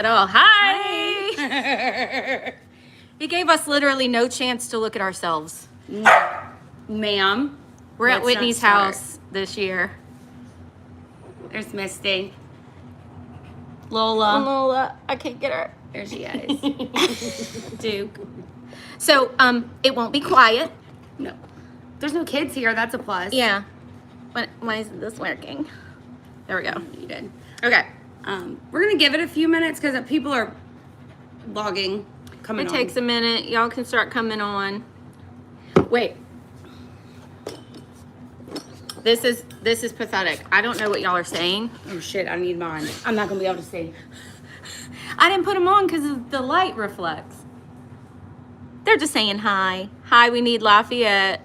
at all. Hi. He gave us literally no chance to look at ourselves. Ma'am. We're at Whitney's house this year. There's Misty. Lola. I can't get her. There she is. Duke. So, it won't be quiet. No. There's no kids here. That's a plus. Yeah. Why isn't this working? There we go. You did. Okay. We're going to give it a few minutes because people are logging, coming on. It takes a minute. Y'all can start coming on. Wait. This is pathetic. I don't know what y'all are saying. Oh, shit. I need mine. I'm not going to be able to see. I didn't put them on because the light reflects. They're just saying hi. Hi, we need Lafayette.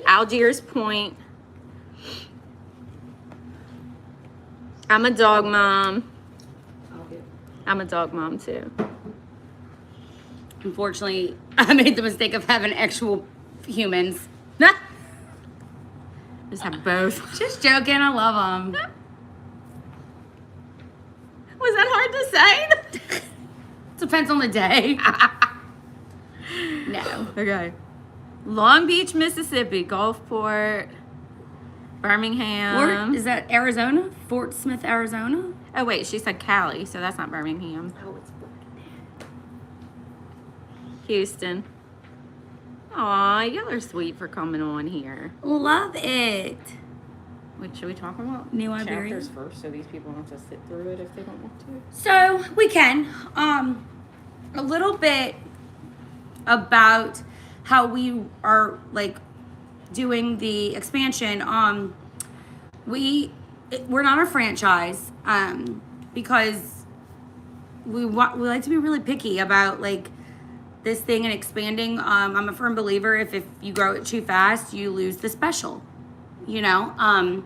Algiers Point. I'm a dog mom. I'm a dog mom too. Unfortunately, I made the mistake of having actual humans. Just have both. Just joking. I love them. Was that hard to say? Depends on the day. No. Okay. Long Beach, Mississippi, Gulfport, Birmingham. Is that Arizona? Fort Smith, Arizona? Oh, wait, she said Cali, so that's not Birmingham. Oh, it's Houston. Aw, y'all are sweet for coming on here. Love it. Wait, should we talk about New Iberia chapters first so these people don't have to sit through it if they don't want to? So we can. A little bit about how we are like doing the expansion. We're not a franchise because we like to be really picky about like this thing and expanding. I'm a firm believer if you grow it too fast, you lose the special, you know?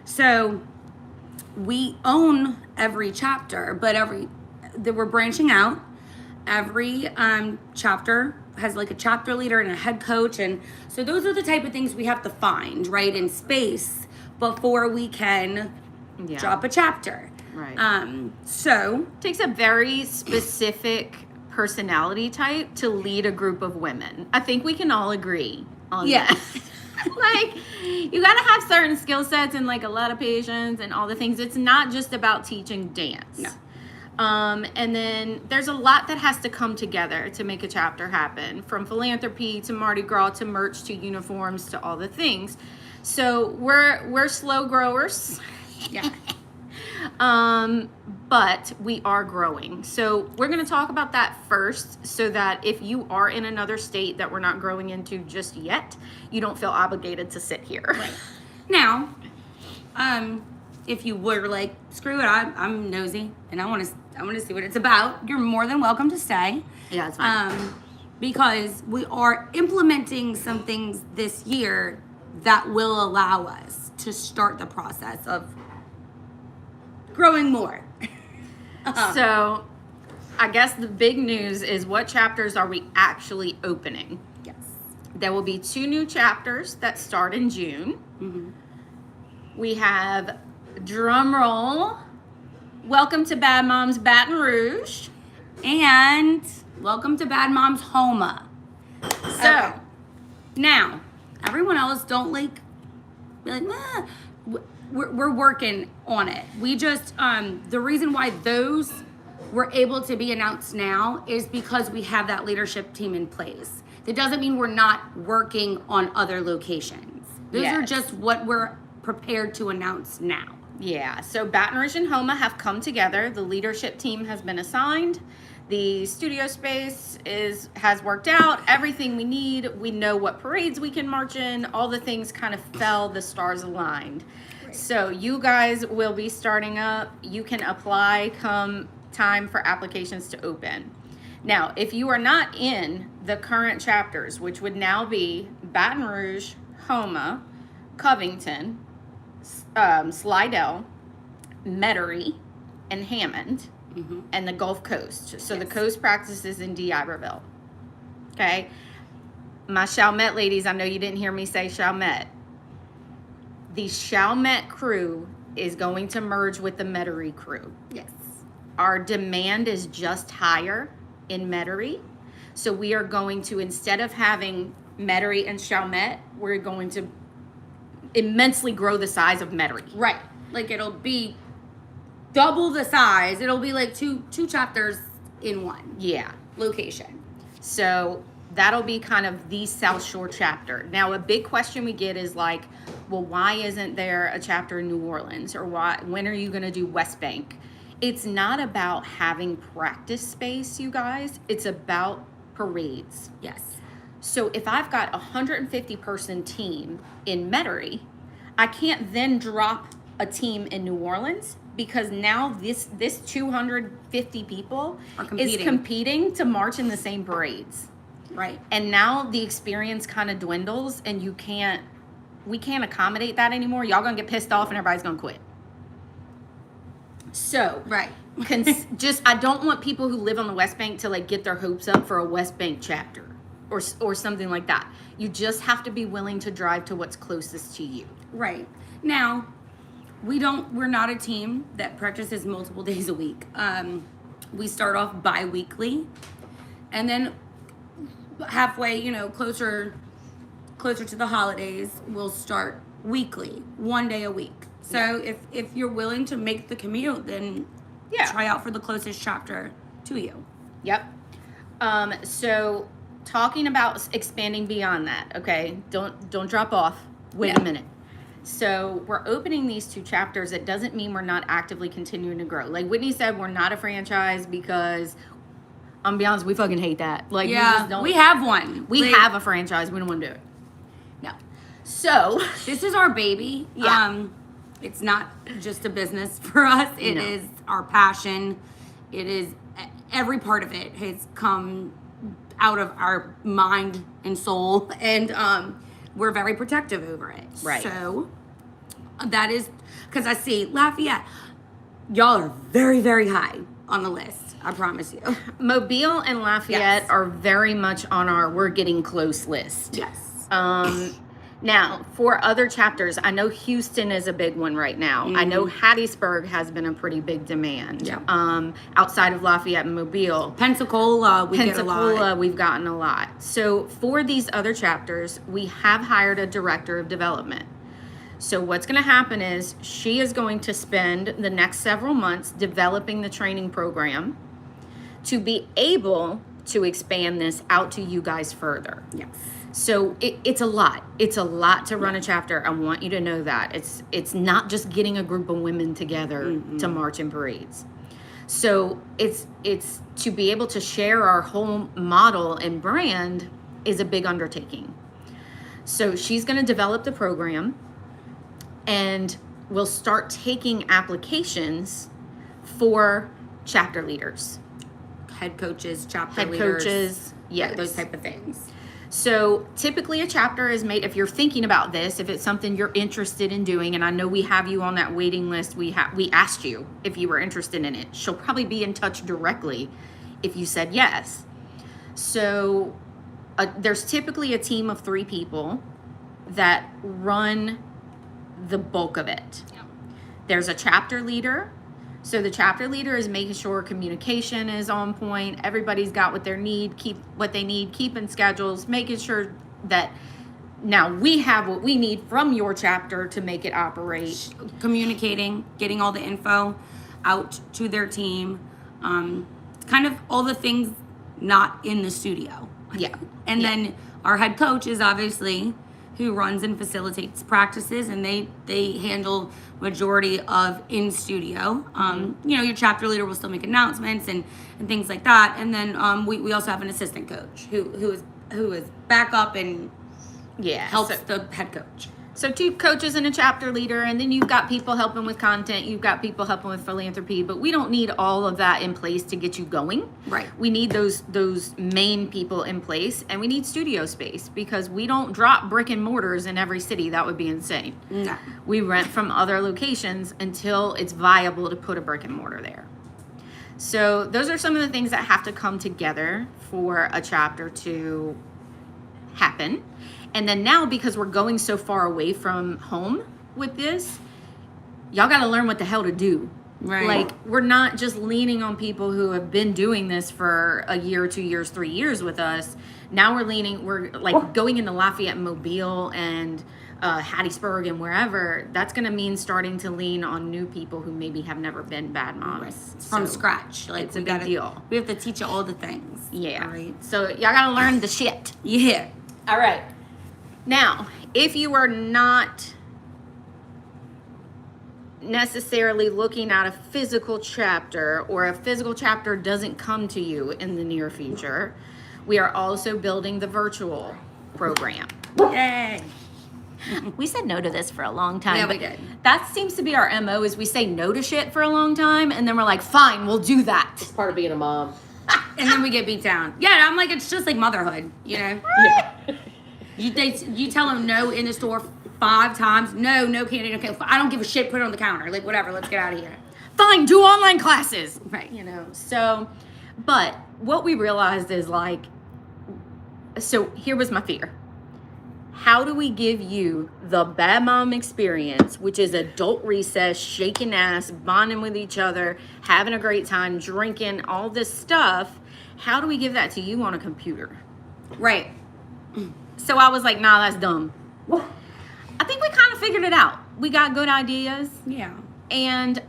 So we own every chapter, but we're branching out. Every chapter has like a chapter leader and a head coach. And so those are the type of things we have to find, right, in space before we can drop a chapter. Right. So it takes a very specific personality type to lead a group of women. I think we can all agree on that. Like, you gotta have certain skill sets and like a lot of patience and all the things. It's not just about teaching dance. No. And then there's a lot that has to come together to make a chapter happen, from philanthropy to Mardi Gras to merch to uniforms to all the things. So we're slow growers. Yeah. But we are growing. So we're going to talk about that first so that if you are in another state that we're not growing into just yet, you don't feel obligated to sit here. Right. Now, if you were like, screw it, I'm nosy and I want to see what it's about, you're more than welcome to stay. Yeah, it's fine. Because we are implementing some things this year that will allow us to start the process of growing more. So I guess the big news is, what chapters are we actually opening? Yes. There will be 2 new chapters that start in June. Mm-hmm. We have, drum roll, welcome to Bad Moms Baton Rouge. And welcome to Bad Moms Homa. So, now, everyone else don't be like, we're working on it. We just, the reason why those were able to be announced now is because we have that leadership team in place. That doesn't mean we're not working on other locations. Those are just what we're prepared to announce now. Yeah, so Baton Rouge and Homa have come together. The leadership team has been assigned. The studio space has worked out. Everything we need. We know what parades we can march in. All the things kind of fell. The stars aligned. Right. So you guys will be starting up. You can apply come time for applications to open. Now, if you are not in the current chapters, which would now be Baton Rouge, Homa, Covington, Slidell, Metairie, and Hammond, and the Gulf Coast. So the coast practices in D'Iberville. Okay? My Chalmette ladies, I know you didn't hear me say Chalmette. The Chalmette crew is going to merge with the Metairie crew. Yes. our demand is just higher in Metairie. So we are going to, instead of having Metairie and Chalmette, we're going to immensely grow the size of Metairie. Right. Like it'll be double the size. It'll be like two chapters in one. Yeah. Location. So that'll be kind of the South Shore chapter. Now, a big question we get is like, well, why isn't there a chapter in New Orleans? Or when are you going to do West Bank? It's not about having practice space, you guys. It's about parades. Yes. So if I've got a 150 person team in Metairie, I can't then drop a team in New Orleans because now this 250 people is competing to march in the same parades. Right. And now the experience kind of dwindles and we can't accommodate that anymore. Y'all gonna get pissed off and everybody's gonna quit. So, right. I don't want people who live on the West Bank to like get their hopes up for a West Bank chapter or something like that. You just have to be willing to drive to what's closest to you. Right. Now, we're not a team that practices multiple days a week. We start off bi-weekly, and then halfway, closer to the holidays, we'll start weekly, 1 day a week. So if you're willing to make the commute, then try out for the closest chapter to you. Yep. So talking about expanding beyond that, okay? Don't drop off. Wait a minute. So we're opening these 2 chapters. It doesn't mean we're not actively continuing to grow. Like Whitney said, we're not a franchise because I'm gonna be honest, we fucking hate that. Like, we have one. We have a franchise. We don't want to do it. No. So this is our baby. Yeah. It's not just a business for us. It is our passion. It is every part of it has come out of our mind and soul, and we're very protective over it. Right. So that is because I see Lafayette. Y'all are very, very high on the list. I promise you. Mobile and Lafayette are very much on our we're getting close list. Yes. Now, for other chapters, I know Houston is a big one right now. I know Hattiesburg has been a pretty big demand. Yeah. Outside of Lafayette and Mobile. Pensacola, we've gotten a lot. So for these other chapters, we have hired a director of development. So what's going to happen is she is going to spend the next several months developing the training program to be able to expand this out to you guys further. Yes. So it's a lot. It's a lot to run a chapter. I want you to know that. It's not just getting a group of women together to march in parades. So it's to be able to share our whole model and brand is a big undertaking. So she's going to develop the program, and we'll start taking applications for chapter leaders. Head coaches, chapter leaders. Yes. Those type of things. So typically a chapter is made, if you're thinking about this, if it's something you're interested in doing, and I know we have you on that waiting list, we asked you if you were interested in it. She'll probably be in touch directly if you said yes. So there's typically a team of 3 people that run the bulk of it. Yeah. There's a chapter leader. So the chapter leader is making sure communication is on point. Everybody's got what they need, keeping schedules, making sure that now we have what we need from your chapter to make it operate. Communicating, getting all the info out to their team. Kind of all the things not in the studio. Yeah. And then our head coach is obviously who runs and facilitates practices, and they handle majority of in studio. Your chapter leader will still make announcements and things like that. And then we also have an assistant coach who is backup and helps the head coach. So 2 coaches and a chapter leader, and then you've got people helping with content, you've got people helping with philanthropy, but we don't need all of that in place to get you going. Right. We need those main people in place, and we need studio space because we don't drop brick and mortars in every city. That would be insane. No. We rent from other locations until it's viable to put a brick and mortar there. So those are some of the things that have to come together for a chapter to happen. And then now, because we're going so far away from home with this, y'all got to learn what the hell to do. Right. Like, we're not just leaning on people who have been doing this for a year, 2 years, 3 years with us. Now we're like going into Lafayette, Mobile, and Hattiesburg, and wherever. That's going to mean starting to lean on new people who maybe have never been bad moms. Right. From scratch. Like, it's a big deal. We have to teach you all the things. Yeah. All right. So y'all got to learn the shit. Yeah. All right. Now, if you are not necessarily looking at a physical chapter, or a physical chapter doesn't come to you in the near future, we are also building the virtual program. Yay. We said no to this for a long time. Yeah, we but did. That seems to be our MO, is we say no to shit for a long time, and then we're like, fine, we'll do that. It's part of being a mom. And then we get beat down. Yeah, I'm like, it's just like motherhood, you know? Yeah. You tell them no in the store 5 times. No candy. Okay, I don't give a shit. Put it on the counter. Like, whatever. Let's get out of here. Fine, do online classes. Right. You know, so, but what we realized is like, so here was my fear. How do we give you the bad mom experience, which is adult recess, shaking ass, bonding with each other, having a great time, drinking, all this stuff? How do we give that to you on a computer? Right. So I was like, nah, that's dumb. I think we kind of figured it out. We got good ideas. Yeah. And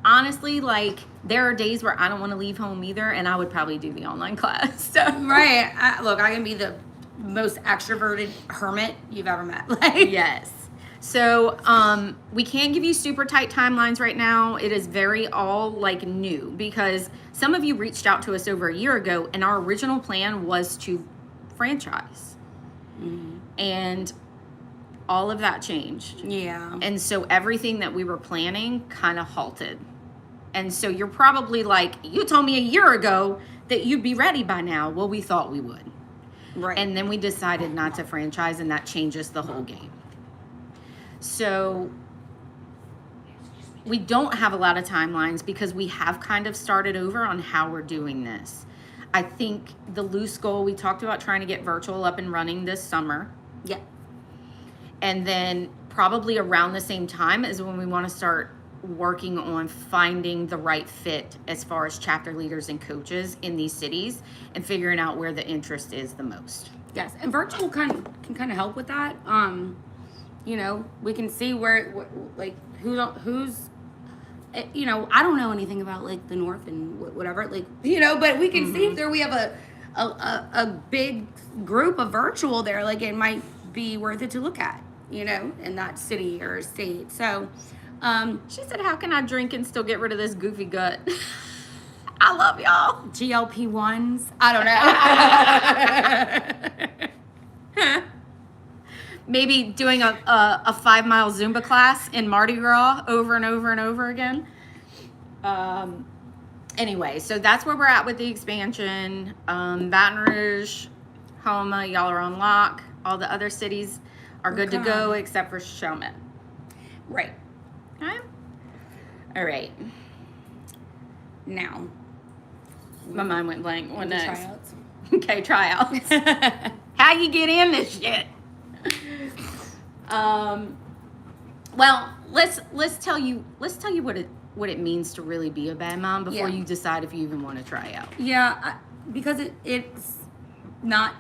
honestly, like, there are days where I don't want to leave home either, and I would probably do the online class. So. Right. Look, I can be the most extroverted hermit you've ever met. Like, Yes. So we can't give you super tight timelines right now. It is very all like new, because some of you reached out to us over a year ago, and our original plan was to franchise. Mm-hmm. And all of that changed. Yeah. And so everything that we were planning kind of halted. And so you're probably like, you told me a year ago that you'd be ready by now. Well, we thought we would. Right. And then we decided not to franchise, and that changes the whole game. So we don't have a lot of timelines, because we have kind of started over on how we're doing this. I think the loose goal, we talked about trying to get virtual up and running this summer. Yeah. And then probably around the same time is when we want to start working on finding the right fit as far as chapter leaders and coaches in these cities, and figuring out where the interest is the most. Yes. And virtual can kind of help with that. You know, we can see who's you know, I don't know anything about like the North and whatever, like, you know, but we can see if we have a big group of virtual there, like it might be worth it to look at, you know, in that city or state. So, She said, how can I drink and still get rid of this goofy gut? I love y'all. GLP-1s, I don't know. Maybe doing a 5-mile Zumba class in Mardi Gras over and over and over again. Anyway, so that's where we're at with the expansion. Baton Rouge, Homa, y'all are on lock. All the other cities are good to go except for Chalmette. Right. Okay? All right. Now. My mind went blank. What the next? tryouts. Okay, tryouts. How you get in this shit? Well, let's tell you what it means to really be a bad mom before you decide if you even want to try out. Yeah, because it's not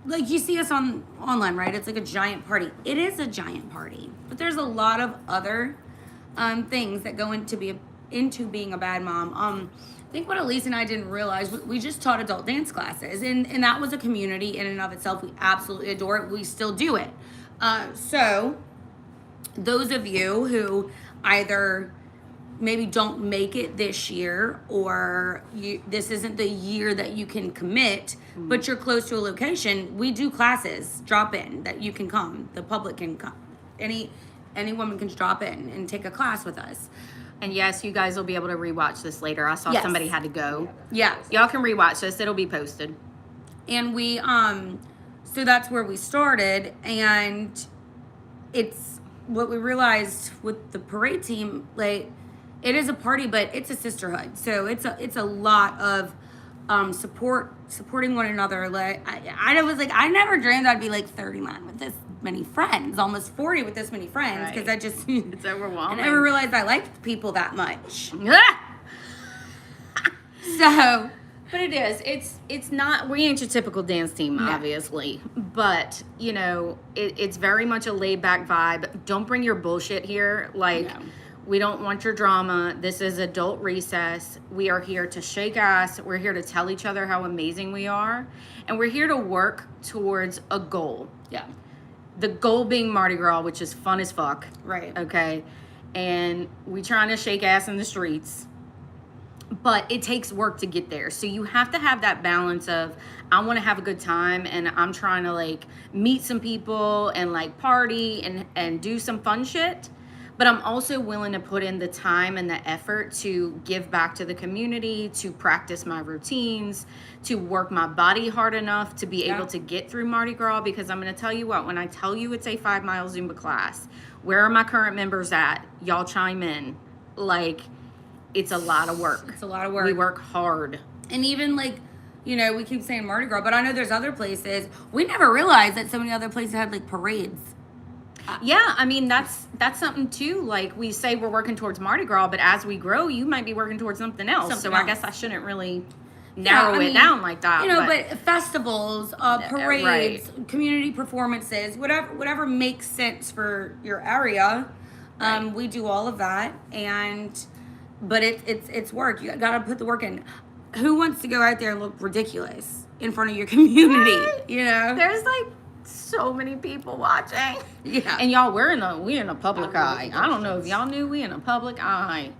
like you see us online, right? It's like a giant party. It is a giant party, but there's a lot of other things that go into being a bad mom. I think what Elise and I didn't realize, we just taught adult dance classes, and that was a community in and of itself. We absolutely adore it. We still do it. So those of you who either maybe don't make it this year, or this isn't the year that you can commit, but you're close to a location, we do classes, drop in, that you can come. The public can come. Any woman can drop in and take a class with us. And yes, you guys will be able to rewatch this later. I saw somebody had to go. Yeah. Y'all can rewatch this. It'll be posted. And we, so that's where we started. And it's what we realized with the parade team, like, it is a party, but it's a sisterhood. So it's a lot of supporting one another. Like, I was like, I never dreamed I'd be like 39 with this many friends, almost 40 with this many friends, because Right. I just It's I overwhelming. never realized I liked people that much. Ah! So But it is. It's not. We ain't your typical dance team, No. obviously. But it's very much a laid back vibe. Don't bring your bullshit here. Like, No. we don't want your drama. This is adult recess. We are here to shake ass. We're here to tell each other how amazing we are, and we're here to work towards a goal. yeah, The goal being Mardi Gras, which is fun as fuck. right. Okay, and we trying to shake ass in the streets. But it takes work to get there. So you have to have that balance of, I want to have a good time and I'm trying to like meet some people and like party and do some fun shit. But I'm also willing to put in the time and the effort to give back to the community, to practice my routines, to work my body hard enough to be Yeah. able to get through Mardi Gras. Because I'm going to tell you what, when I tell you it's a 5-mile Zumba class, where are my current members at? Y'all chime in. Like, it's a lot of work. It's a lot of work. We work hard. And even like, we keep saying Mardi Gras, but I know there's other places. We never realized that so many other places had like parades. Yeah, I mean, that's something too. Like, we say we're working towards Mardi Gras, but as we grow, you might be working towards something else. Something I else. guess I shouldn't really narrow I it mean, down like that. But festivals, parades, community performances, whatever makes sense for your area. Right. We do all of that, but it's work. You got to put the work in. Who wants to go out there and look ridiculous in front of your community? Right. There's like so many people watching. Yeah. And y'all, we're in a public eye. I don't know if ridiculous. y'all knew we in a public eye.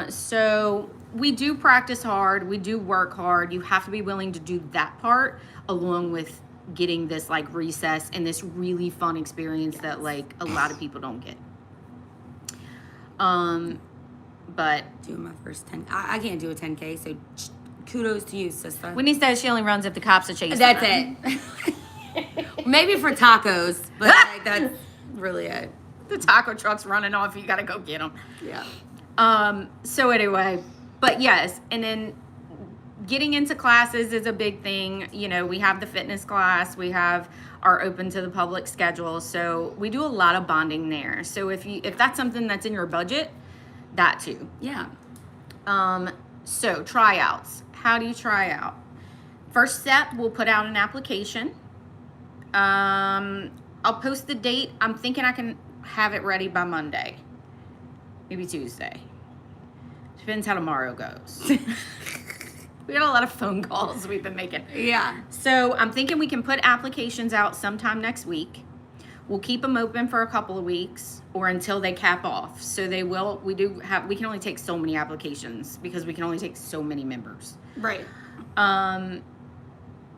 So we do practice hard. We do work hard. You have to be willing to do that part along with getting this like recess and this really fun experience that like a lot of people don't get. But doing my first 10. I can't do a 10K, so kudos to you, sister. Whitney says she only runs if the cops are chasing That's her. it. Maybe for tacos, but like, that's really it. The taco truck's running off. You gotta go get them. Yeah. So anyway, but yes, and then getting into classes is a big thing. We have the fitness class, we have our open to the public schedule, so we do a lot of bonding there. So if that's something that's in your budget, that too. Yeah. So tryouts. How do you try out? First step, we'll put out an application. I'll post the date. I'm thinking I can have it ready by Monday, maybe Tuesday. Depends how tomorrow goes. We got a lot of phone calls we've been making. Yeah. So I'm thinking we can put applications out sometime next week. We'll keep them open for a couple of weeks or until they cap off. So we can only take so many applications because we can only take so many members. Right.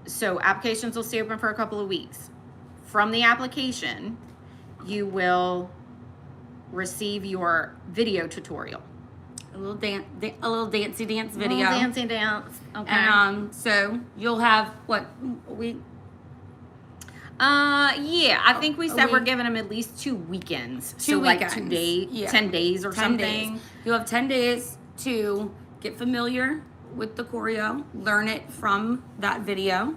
So applications will stay open for a couple of weeks. From the application, you will receive your video tutorial. A little dancey dance video. Little dancing dance. Okay. And so you'll have what a week? Yeah, I think we said we're week. giving them at least 2 weekends. 2 so weekends. like 2 days, Yeah. 10 days or 10 something. days. You'll have 10 days to get familiar with the choreo, learn it from that video,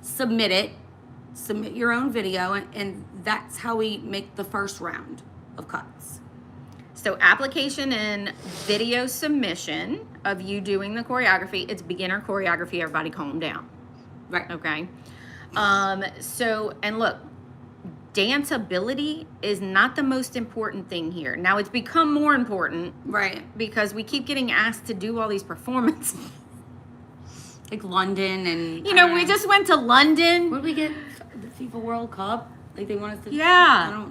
submit your own video, and that's how we make the first round of cuts. So application and video submission of you doing the choreography. It's beginner choreography. Everybody calm down. Right. Okay. And look, danceability is not the most important thing here. Now it's become more important Right. because we keep getting asked to do all these performances. Like London and We just went to London. what did we get? The FIFA World Cup? Like they want us to Yeah.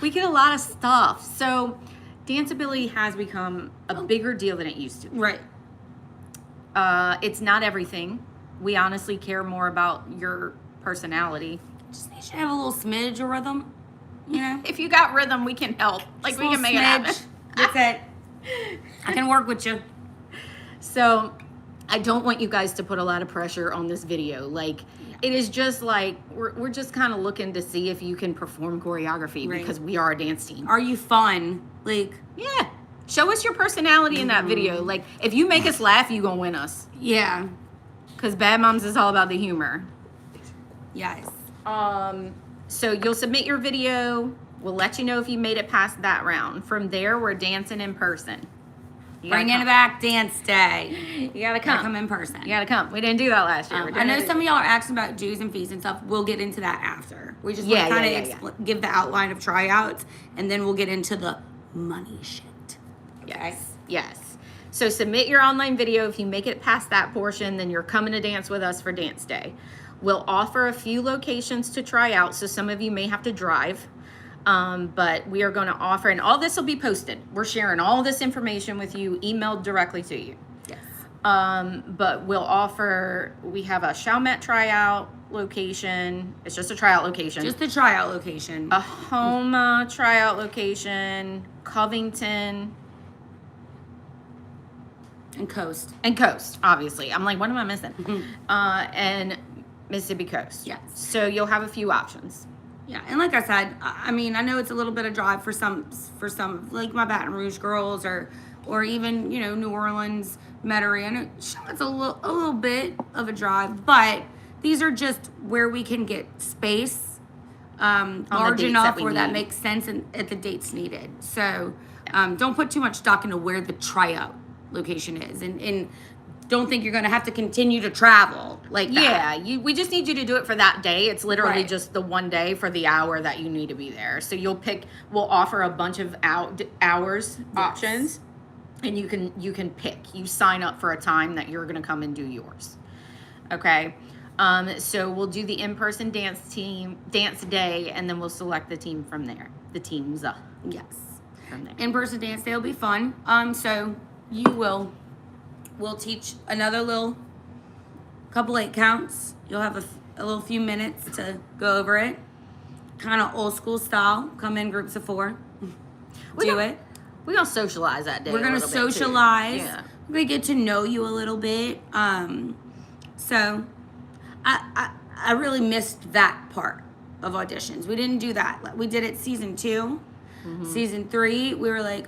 We get a lot of stuff. So danceability has become a bigger deal than it used to. Right. It's not everything. We honestly care more about your personality. Just need you to have a little smidge of rhythm. If you got rhythm, we can help. Like, Just we a can make it smidge. happen. That's it. I can work with you. So I don't want you guys to put a lot of pressure on this video. Like, it is just like, we're just kind of looking to see if you can perform choreography Right. because we are a dance team. Are you fun? Like, Yeah. Show us your personality in that video. Like, if you make us laugh, you gonna win us. yeah. Because Bad Moms is all about the humor. Yes. So you'll submit your video. We'll let you know if you made it past that round. From there, we're dancing in person. Bringing it back, dance day. You gotta come. Come in person. You gotta come. We didn't do that last year. I know some of y'all are asking about dues and fees and stuff. We'll get into that after. We just want to kind of give the outline of tryouts, and then we'll get into the money shit. Okay? Yes. So submit your online video. If you make it past that portion, then you're coming to dance with us for dance day. We'll offer a few locations to try out, so some of you may have to drive. But we are going to offer, and all this will be posted. We're sharing all this information with you, emailed directly to you. Yes. But we'll offer, we have a Chalmette tryout location. It's just a tryout location. Just a tryout location. A Homa tryout location, Covington. And Coast. And Coast, obviously. I'm like, what am I missing? And Mississippi Coast. Yes. So you'll have a few options. Yeah, and like I said, I mean, I know it's a little bit of drive for some, like my Baton Rouge girls, or even New Orleans, Metairie. I know it's a little bit of a drive, but these are just where we can get space large enough where that makes sense at the dates needed. So don't put too much stock into where the tryout location is, and don't think you're going to have to continue to travel like that. Yeah, we just need you to do it for that day. It's literally just the one day for the hour that you need to be there. So we'll offer a bunch of hours options, and you can pick. You sign up for a time that you're going to come and do yours. Okay? So we'll do the in-person dance day, and then we'll select the team from there. The teams. Yes. From there. In-person dance day will be fun. So we'll teach another couple 8 counts. You'll have a little few minutes to go over it. Kind of old school style. Come in groups of 4. We're going to socialize that day. We're going to socialize. Yeah. We're going to get to know you a little bit. So I really missed that part of auditions. We didn't do that. We did it season 2. Mm-hmm. Season 3, we were like,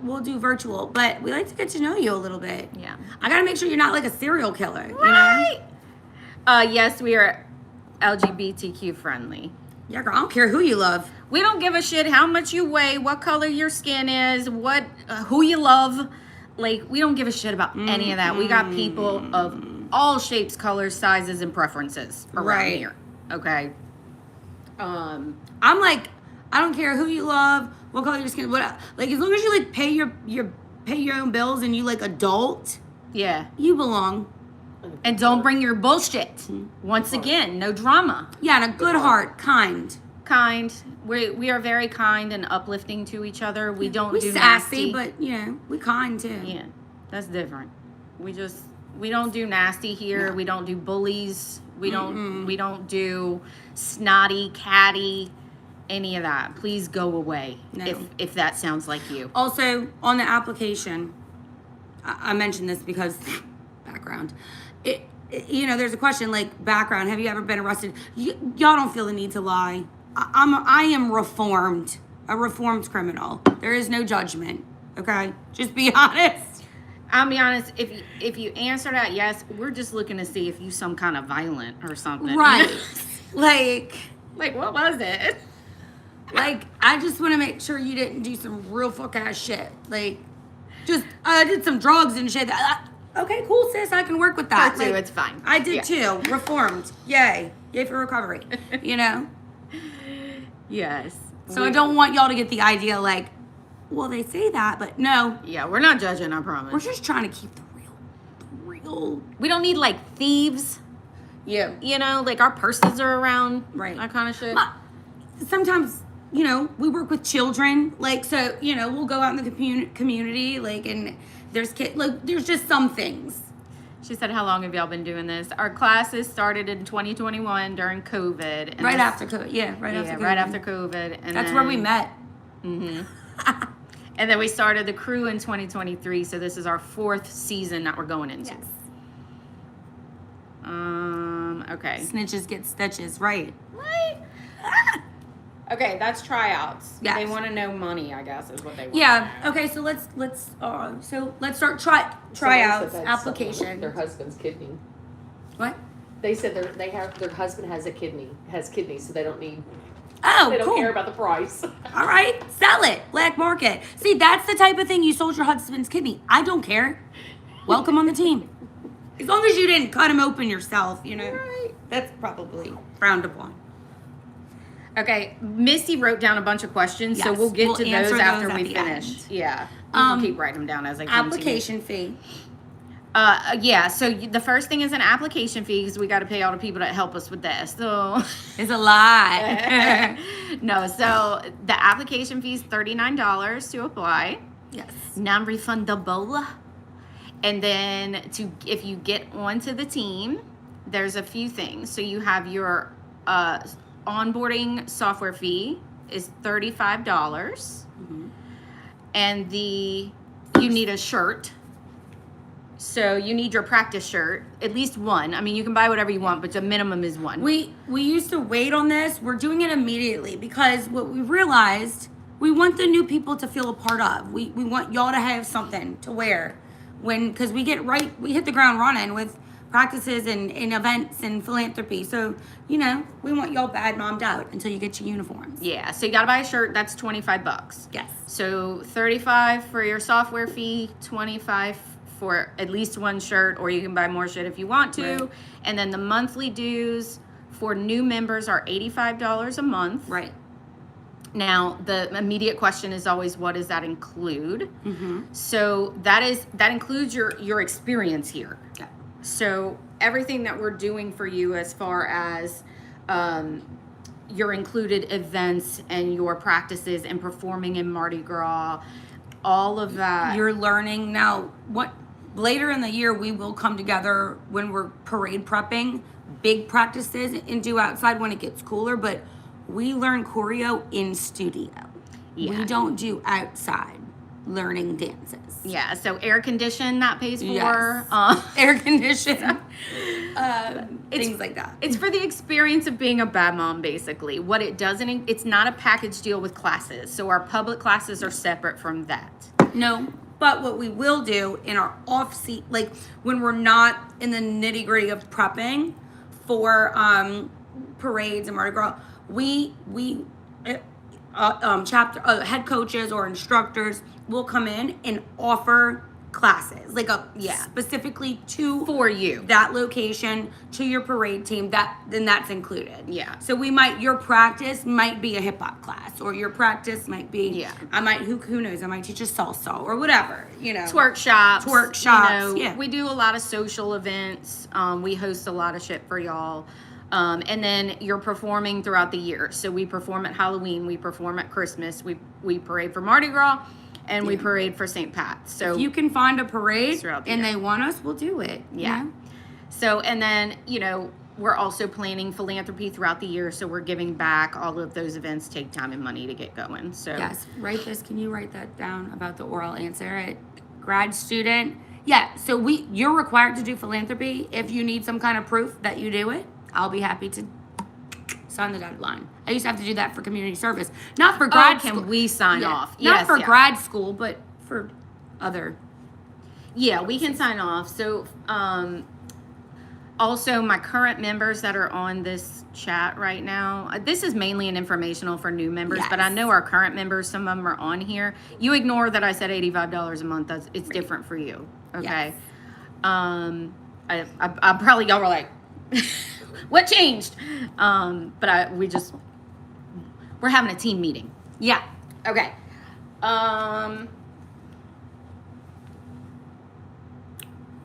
we'll do virtual, but we like to get to know you a little bit. Yeah. I gotta make sure you're not like a serial killer, right? Yes, we are LGBTQ friendly. Yeah, girl, I don't care who you love. We don't give a shit how much you weigh, what color your skin is, who you love. Like, we don't give a shit about any of that. We got people of all shapes, colors, sizes, and preferences around here. Okay. I'm like, I don't care who you love, what color your skin, what, like, as long as you like pay your own bills and you like adult, you belong. And don't bring your bullshit. Once again, no drama. Yeah, and a good heart, kind. We are very kind and uplifting to each other. We don't do sassy, nasty. but we kind too. Yeah, that's different. We don't do nasty here. No. We don't do bullies. We don't do snotty, catty. Any of that. Please go away. No. If that sounds like you. Also, on the application, I mentioned this because background. There's a question like background. Have you ever been arrested? Y'all don't feel the need to lie. I am reformed. A reformed criminal. There is no judgment. Okay? Just be honest. I'll be honest, if you answer that yes, we're just looking to see if you some kind of violent or something. Right. like what was it? Like, I just want to make sure you didn't do some real fuck ass shit. Like, just, I did some drugs and shit. Okay, cool, sis. I can work with that. That too, it's fine. I did too. Reformed. Yay. Yay for recovery. Yes. So I don't want y'all to get the idea like, well, they say that, but no. Yeah, we're not judging, I promise. We're just trying to keep the real. We don't need like thieves. Yeah. Like our purses are around. Right. That kind of shit. Sometimes, we work with children. Like, so, we'll go out in the community, like, and there's kids, like, there's just some things. She said, how long have y'all been doing this? Our classes started in 2021 during COVID. And right after COVID. Yeah, right after COVID. And that's where we met. Mm-hmm. And then we started the crew in 2023, so this is our 4th season that we're going into. Yes. Okay. Snitches get stitches, right? Right. Okay, that's tryouts. Yes. They want to know money, I guess, is what they want. Yeah. Okay, so let's start tryouts application. Their husband's kidney. What? They said their husband has kidney, so they don't need Oh, They don't cool. care about the price. All right, sell it. Black market. See, that's the type of thing you sold your husband's kidney. I don't care. Welcome on the team. As long as you didn't cut him open yourself, you know. Right. That's probably frowned upon. Okay, Misty wrote down a bunch of questions, so Yes, we'll get we'll to answer those after those at we the finish. end. Yeah, you can keep writing them down as I come Application fee. to you. Yeah, so the first thing is an application fee because we got to pay all the people that help us with this. So It's a lot. no, so the application fee is $39 to apply, Yes. non-refundable. And then if you get onto the team, there's a few things. So you have your onboarding software fee is $35. Mm-hmm. And you need a shirt. So you need your practice shirt, at least one. I mean, you can buy whatever you want, but the minimum is one. We used to wait on this. We're doing it immediately because what we realized, we want the new people to feel a part of. We want y'all to have something to wear because we hit the ground running with practices and events and philanthropy. So, you know, we want y'all bad mommed out until you get your uniforms. Yeah, so you got to buy a shirt. That's $25. Yes. So $35 for your software fee, $25 for at least one shirt, or you can buy more shit if you want to. Right. And then the monthly dues for new members are $85 a month. Right. Now, the immediate question is always, what does that include? Mm-hmm. So that includes your experience here. Yeah. So everything that we're doing for you as far as your included events and your practices and performing in Mardi Gras, all of that. You're learning now. What later in the year we will come together when we're parade prepping big practices and do outside when it gets cooler. But we learn choreo in studio. Yeah. We don't do outside learning dances. Yeah, so air condition that pays for. Yes. Air condition. Things like that. It's for the experience of being a bad mom, basically. What it doesn't, it's not a package deal with classes. So our public classes are separate from that. No, but what we will do in our off-seat, like when we're not in the nitty-gritty of prepping for parades and Mardi Gras, head coaches or instructors will come in and offer classes, like specifically For you. that location to your parade team. Then that's included. Yeah. So your practice might be a hip hop class, or your practice might be who knows, I might teach a salsa or whatever, you know. Twerk shops. Yeah. We do a lot of social events. We host a lot of shit for y'all. And then you're performing throughout the year. So we perform at Halloween, we perform at Christmas, we parade for Mardi Gras, and we parade for St. Pat's. So if you can find a parade throughout the and year. they want us, we'll do it. Yeah. You know? So, and then, we're also planning philanthropy throughout the year. So we're giving back. All of those events take time and money to get going. So Yes, can you write that down about the oral answer? Grad student. Yeah, so you're required to do philanthropy. If you need some kind of proof that you do it, I'll be happy to sign the dotted line. I used to have to do that for community service. Not for grad school. Can we sign off? Not Yes, for yeah. grad school, but for other. Yeah, we can sign off. So, also my current members that are on this chat right now, this is mainly an informational for new members, but I Yes. know our current members, some of them are on here. You ignore that I said $85 a month. It's different for you. Okay. Yes. I probably, y'all were like, what changed? But we're having a team meeting. Yeah. Okay.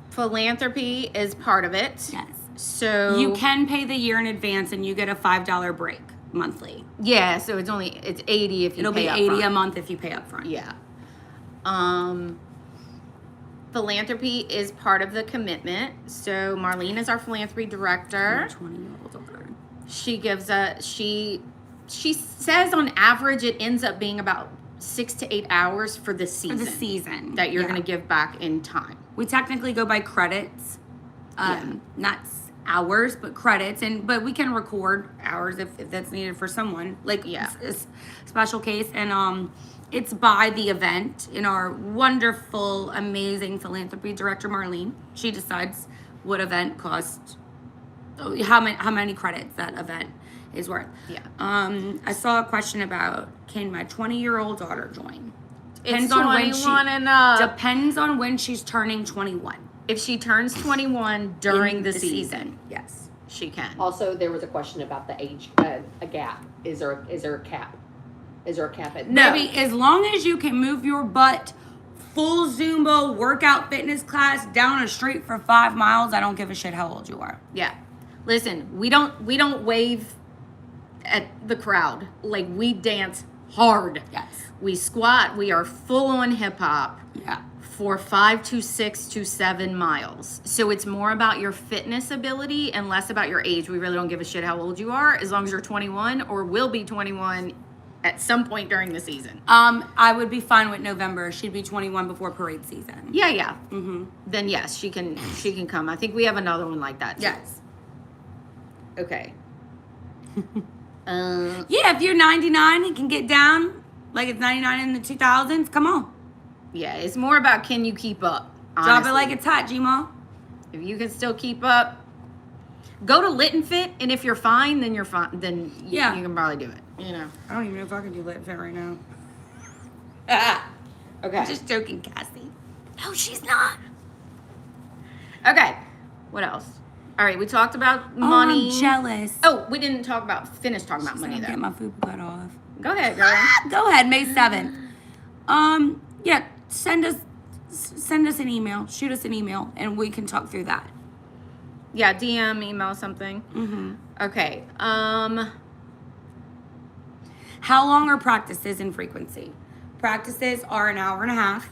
Philanthropy is part of it. Yes. So You can pay the year in advance and you get a $5 break monthly. yeah, so it's 80 if you It'll pay be up 80 front. a month if you pay up front. Yeah. Philanthropy is part of the commitment. So Marlene is our philanthropy director. 20-year-old daughter. She gives she says on average it ends up being about 6 to 8 hours for the season. For the season. That you're Yeah. going to give back in time. We technically go by credits, not hours, but credits. But we can record hours if that's needed for someone, like a special case. And it's by the event. And our wonderful, amazing philanthropy director, Marlene, she decides what event costs, how many credits that event is worth. Yeah. I saw a question about, can my 20-year-old daughter join? It's 21 and up. Depends on when she's turning 21. If she turns 21 during the season, yes, she can. Also, there was a question about the age, a gap. Is there a cap? Is there a cap at No. Baby, as long as you can move your butt, full Zumba workout fitness class down a street for 5 miles, I don't give a shit how old you are. Yeah. Listen, we don't wave at the crowd. Like, we dance hard. Yes. We squat. We are full on hip hop. Yeah. For 5 to 6 to 7 miles. So it's more about your fitness ability and less about your age. We really don't give a shit how old you are, as long as you're 21 or will be 21 at some point during the season. I would be fine with November. She'd be 21 before parade season. Yeah. Then yes, she can come. I think we have another one like that too. Yes. Okay. Yeah, if you're 99 and can get down like it's 99 in the 2000s, come on. Yeah, it's more about can you keep up. Drop Honestly. it like it's hot, G-Ma. If you can still keep up, go to Lit and Fit, and if you're fine, then you're fine. Then you can probably do it. You know. I don't even know if I can do Lit and Fit right now. Okay. I'm just joking, Cassie. No, she's not. Okay. What else? All right, we talked about money. Oh, I'm jealous. Oh, we didn't finish talking about She's money gonna though. get my food cut off. Go ahead, girl. Go ahead, May 7th. Yeah, send us an email. Shoot us an email, and we can talk through that. Yeah, DM, email, something. Mm-hmm. Okay. How long are practices in frequency? Practices are an hour and a half,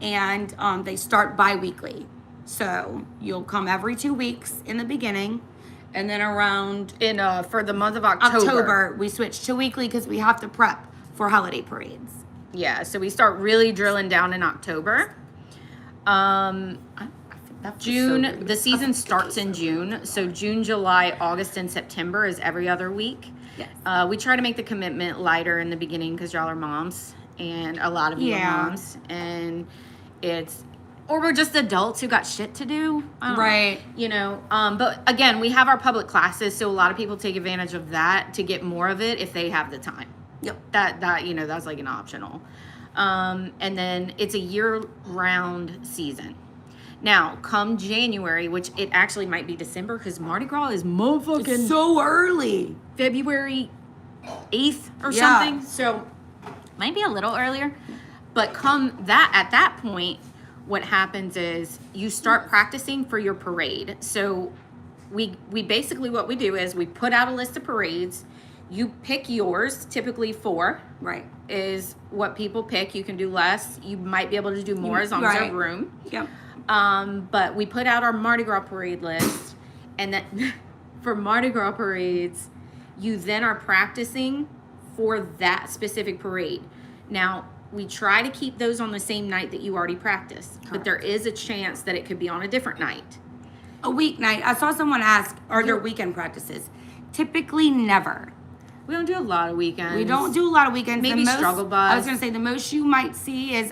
and they start bi-weekly. So you'll come every 2 weeks in the beginning, and then around For the month of October. we switch to weekly because we have to prep for holiday parades. Yeah, so we start really drilling down in October. June, the season starts in June. So June, July, August, and September is every other week. Yes. We try to make the commitment lighter in the beginning because y'all are moms, and a lot of you are moms, and or we're just adults who got shit to do. Right. You know, but again, we have our public classes, so a lot of people take advantage of that to get more of it if they have the time. Yep. That that's like an optional. And then it's a year-round season. Now, come January, which it actually might be December because Mardi Gras is motherfucking So early. February 8th or Yeah. something. So might be a little earlier. But at that point, what happens is you start practicing for your parade. So we basically, what we do is we put out a list of parades. You pick yours, typically 4. Right. Is what people pick. You can do less. You might be able to do more as long as you have room. Yep. But we put out our Mardi Gras parade list, and then for Mardi Gras parades, you then are practicing for that specific parade. Now, we try to keep those on the same night that you already practiced, but there is a chance that it could be on a different night. A weeknight. I saw someone ask, are there weekend practices? Typically never. We don't do a lot of weekends. We don't do a lot of weekends. Maybe struggle bus. I was gonna say the most you might see is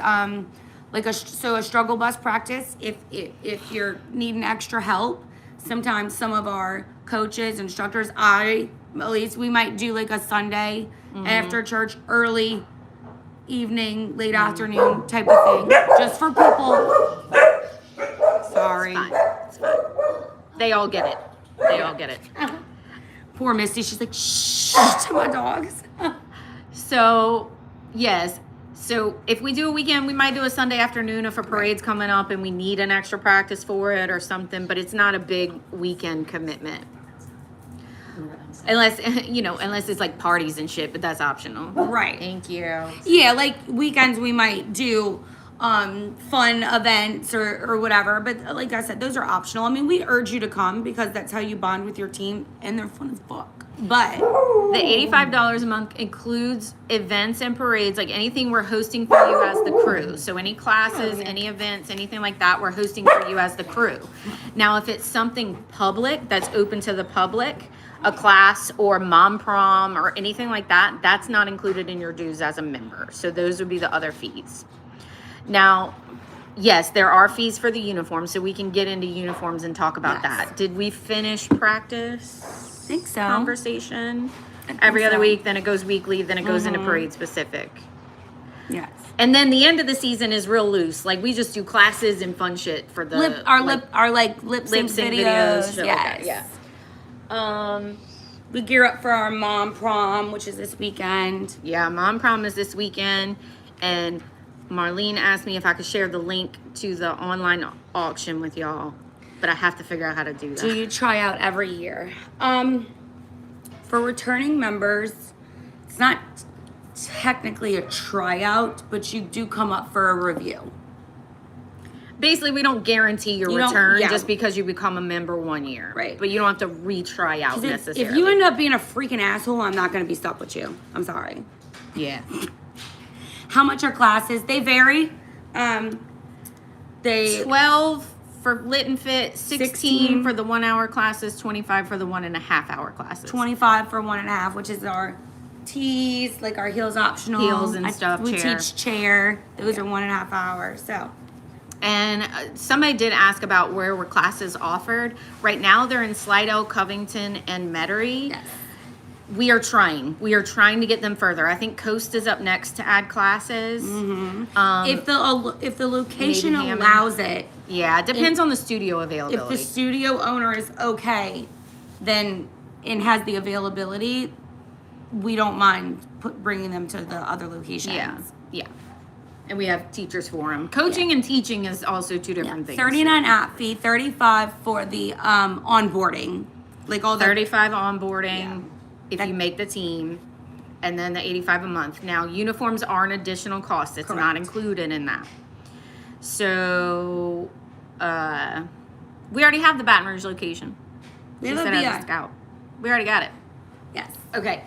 like a struggle bus practice. If you're needing extra help, sometimes some of our coaches, instructors, at least we might do like a Sunday after church, early evening, late afternoon type of thing, just for people. Sorry, It's fine. They all get it. Poor Misty. She's like shh to my dogs. So, yes. So if we do a weekend, we might do a Sunday afternoon if a parade's coming up and we need an extra practice for it or something, but it's not a big weekend commitment. Unless it's like parties and shit, but that's optional. Right. Thank you. Yeah, like weekends we might do fun events or whatever, but like I said, those are optional. I mean, we urge you to come because that's how you bond with your team, and they're fun as fuck. But the $85 a month includes events and parades, like anything we're hosting for you as the crew. So any classes, any events, anything like that, we're hosting for you as the crew. Now, if it's something public that's open to the public, a class or mom prom or anything like that, that's not included in your dues as a member. So those would be the other fees. Now, yes, there are fees for the uniforms, so we can get into uniforms and talk about that. Did we finish practice? think so. conversation. think Every other so. week, then it goes weekly, then it goes into parade specific. Yes. And then the end of the season is real loose. Like we just do classes and fun shit for the lip sync videos. shit Yes. like that. Yeah. We gear up for our mom prom, which is this weekend. Yeah, mom prom is this weekend, and Marlene asked me if I could share the link to the online auction with y'all, but I have to figure out how to do that. Do you try out every year? For returning members, it's not technically a tryout, but you do come up for a review. Basically, we don't guarantee your You don't- return yeah. just because you become a member 1 year. Right. But you don't have to retry out necessarily. If you end up being a freaking asshole, I'm not going to be stuck with you. I'm sorry. Yeah. How much are classes? They vary. They 12 for lit and fit, 16 16 for the 1 hour classes, 25 for the 1.5 hour classes. 25 for 1.5, which is our tees, like our heels optional. Heels and stuff, We chair. teach chair. Those are 1.5 hours. So And somebody did ask about where were classes offered. Right now, they're in Slidell, Covington, and Metairie. yes. We are trying. We are trying to get them further. I think Coast is up next to add classes. If the location maybe Hammond. allows it, Yeah, it depends on the studio if availability. the studio owner is okay, then and has the availability, we don't mind bringing them to the other locations. Yeah. And we have teachers for them. Coaching and teaching is also two different things. 39 app fee, 35 for the onboarding, like all the 35 onboarding Yeah. if That- you make the team, and then the 85 a month. Now, uniforms are an additional cost. It's not Correct. included in that. So, we already have the Baton Rouge location. We She have a said as BI. scout. We already got it. Yes. Okay.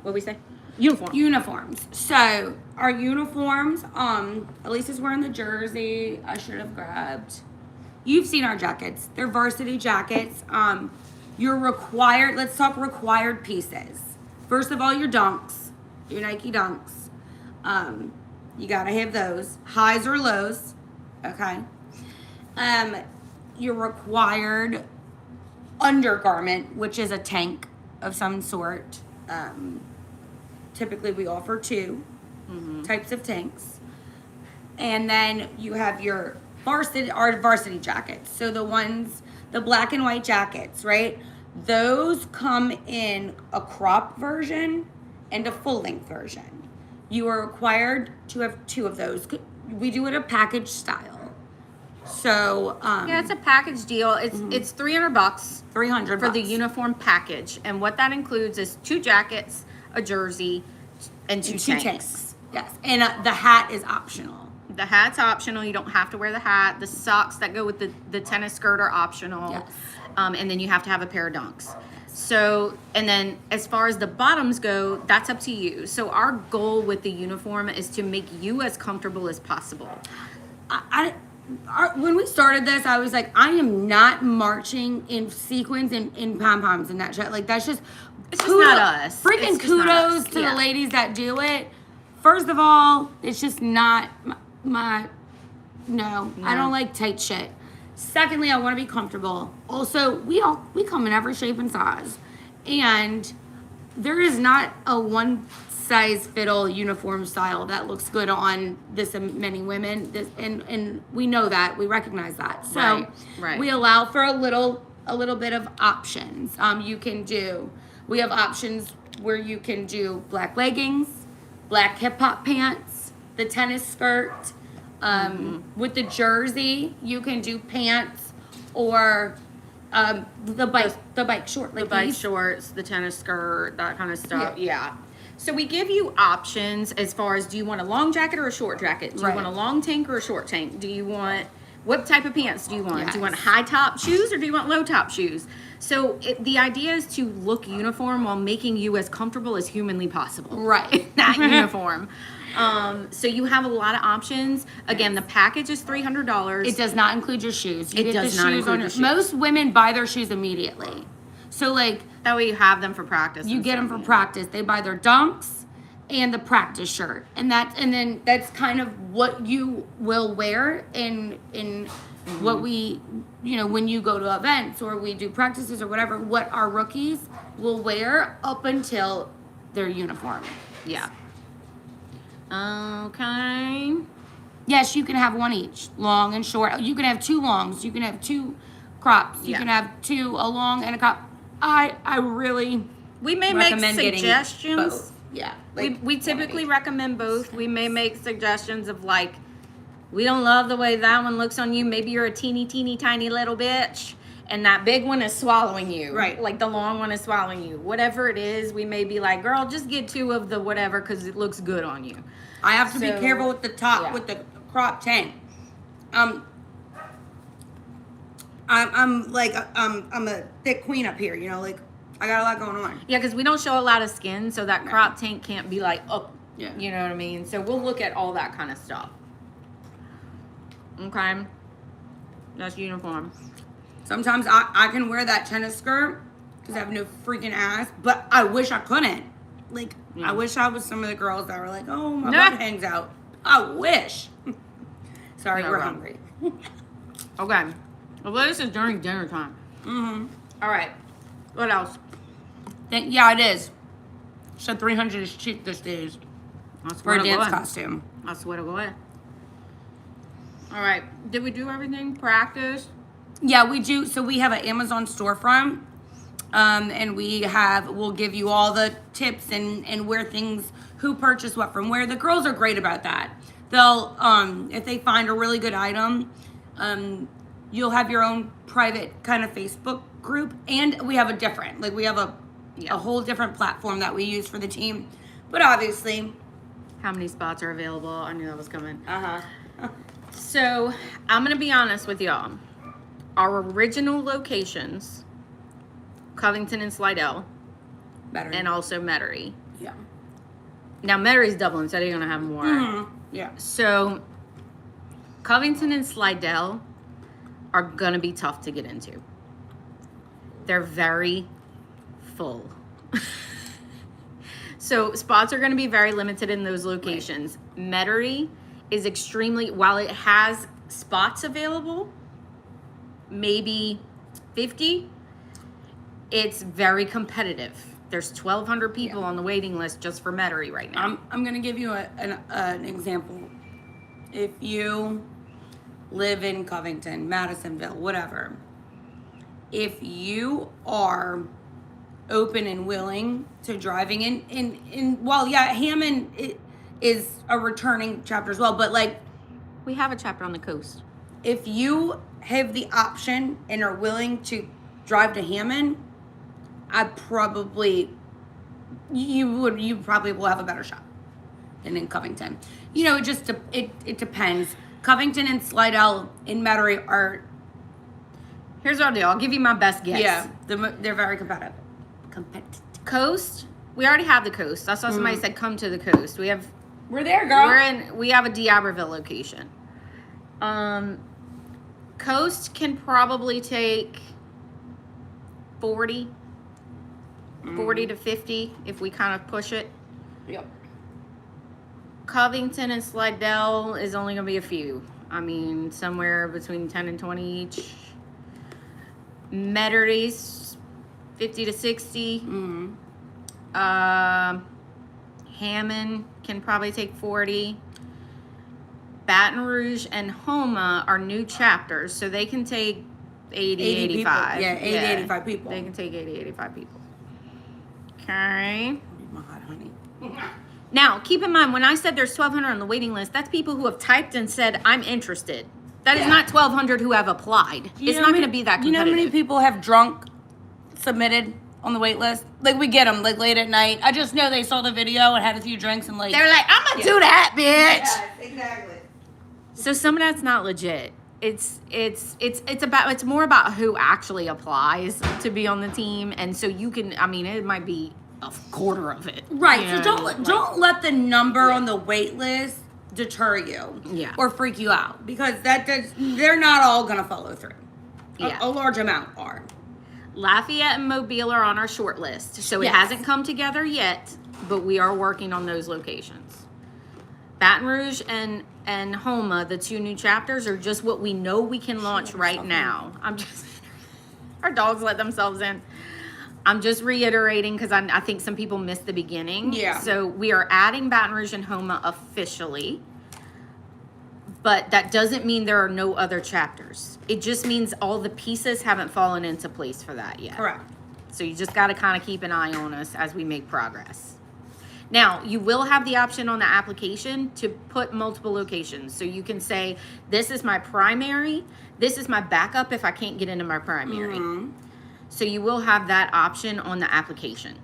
What we say? Uniform. Uniforms. So our uniforms, Elisa's wearing the jersey. I should have grabbed. You've seen our jackets. They're varsity jackets. You're required. Let's talk required pieces. First of all, your dunks, your Nike dunks. You gotta have those. Highs or lows. Okay. Your required undergarment, which is a tank of some sort. Typically, we offer two types of tanks. And then you have your varsity jackets. So the black and white jackets, right? Those come in a crop version and a full length version. You are required to have two of those. We do it a package style. So, Yeah, it's a package deal. It's $300 $300 for the uniform package, and what that includes is 2 jackets, a jersey, and two tanks. Yes, and the hat is optional. The hat's optional. You don't have to wear the hat. The socks that go with the tennis skirt are optional. Yes. And then you have to have a pair of dunks. So, and then as far as the bottoms go, that's up to you. So our goal with the uniform is to make you as comfortable as possible. When we started this, I was like, I am not marching in sequins and in pom-poms and that shit. Like, that's just... It's just not us. Freaking It's just not kudos us. to Yeah. the ladies that do it. First of all, it's just not my no, I don't like tight shit. Secondly, I want to be comfortable. Also, we come in every shape and size. And there is not a one size fit all uniform style that looks good on this many women. And we know that. We recognize that. So Right. we allow for a little bit of options. We have options where you can do black leggings, black hip hop pants, the tennis skirt. With the jersey, you can do pants or the bike short. Like The bike these. shorts, the tennis skirt, that kind of stuff. Yeah. So we give you options as far as, do you want a long jacket or a short jacket? Do you Right. want a long tank or a short tank? Do you want, what type of pants do you want? Do you want Yes. high top shoes or do you want low top shoes? So the idea is to look uniform while making you as comfortable as humanly possible. Right. In that uniform. So you have a lot of options. Again, the package is $300. It does not include your shoes. You It get does the not shoes include on your shoes. Most women buy their shoes immediately. So like That way you have them for practice. you and get them stuff. for practice. They buy their dunks and the practice shirt, and then that's kind of what you will wear in what we, when you go to events or we do practices or whatever, what our rookies will wear up until their uniform. Yeah. Okay. Yes, you can have one each, long and short. You can have 2 longs. You can have 2 crops. You can have a long and a crop. I really we may make recommend getting suggestions. both. Yeah. We typically recommend both. We may make suggestions of like, we don't love the way that one looks on you. Maybe you're a teeny tiny little bitch and that big one is swallowing you. Right. Like the long one is swallowing you. Whatever it is, we may be like, girl, just get 2 of the whatever because it looks good on you. I have to be careful with the top, with the crop tank. I'm a thick queen up here, like I got a lot going on. Yeah, because we don't show a lot of skin, so that crop tank can't be like up. Yeah. You know what I mean? So we'll look at all that kind of stuff. Okay. That's uniform. Sometimes I can wear that tennis skirt because I have no freaking ass, but I wish I couldn't. Like, I wish I was some of the girls that were like, oh, my butt hangs out. I wish. Sorry, No we're problem. hungry. Okay. Well, this is during dinner time. Mm-hmm. All right. What else? Yeah, it is. So 300 is cheap these days for a dance costume. I swear to God. All right. Did we do everything? Practice? Yeah, we do. So we have an Amazon storefront, and we'll give you all the tips and where things, who purchased what from where. The girls are great about that. They'll, if they find a really good item, you'll have your own private kind of Facebook group, and we have a whole different platform that we use for the team. But obviously, How many spots are available? I knew that was coming. uh-huh. So, I'm going to be honest with y'all. Our original locations, Covington and Slidell, Better. and also Metairie. Yeah. Now, Metairie's Dublin, so they're going to have more. Mm-hmm. Yeah. So, Covington and Slidell are going to be tough to get into. They're very full. So, spots are going to be very limited in those locations. Right. Metairie is extremely, while it has spots available, maybe 50, it's very competitive. There's 1,200 people on the waiting list just for Metairie right now. I'm going to give you an example. If you live in Covington, Madisonville, whatever, if you are open and willing to driving Hammond is a returning chapter as well, but like, we have a chapter on the coast. if you have the option and are willing to drive to Hammond, you probably will have a better shot than in Covington. It depends. Covington and Slidell in Metairie are. Here's what I'll do. I'll give you my best guess. Yeah, they're very competitive. Coast. We already have the coast. I saw somebody said come to the coast. We're there, girl. We have a D'Iberville location. Coast can probably take 40 to 50 if we kind of push it. Yep. Covington and Slidell is only going to be a few. I mean, somewhere between 10 and 20 each. Metarie's 50 to 60. Mm-hmm. Hammond can probably take 40. Baton Rouge and Homa are new chapters, so they can take 80 85. People. Yeah, 85 people. They can take 80, 85 people. Okay. My hot honey. Now, keep in mind, when I said there's 1,200 on the waiting list, that's people who have typed and said, I'm interested. That is not 1,200 who have applied. It's not going to be that competitive. You know how many people have submitted on the wait list? Like, we get them, like, late at night. I just know they saw the video and had a few drinks and, like... They're like, I'm going to do that, bitch! Yes, exactly. So some of that's not legit. It's more about who actually applies to be on the team, and so you can, I mean, it might be a quarter of it. Right, you so don't let the number on the wait list deter you. Yeah. Or freak you out, because they're not all going to follow through. Yeah. A large amount are. Lafayette and Mobile are on our short list, so it hasn't come together yet, but we are working on those locations. Baton Rouge and Homa, the 2 new chapters, are just what we know we can launch right now. I'm just, our dogs let themselves in. I'm just reiterating because I think some people missed the beginning. Yeah. So we are adding Baton Rouge and Homa officially, but that doesn't mean there are no other chapters. It just means all the pieces haven't fallen into place for that yet. Correct. So you just got to kind of keep an eye on us as we make progress. Now, you will have the option on the application to put multiple locations. So you can say, this is my primary, this is my backup if I can't get into my primary. Mm-hmm. So you will have that option on the application.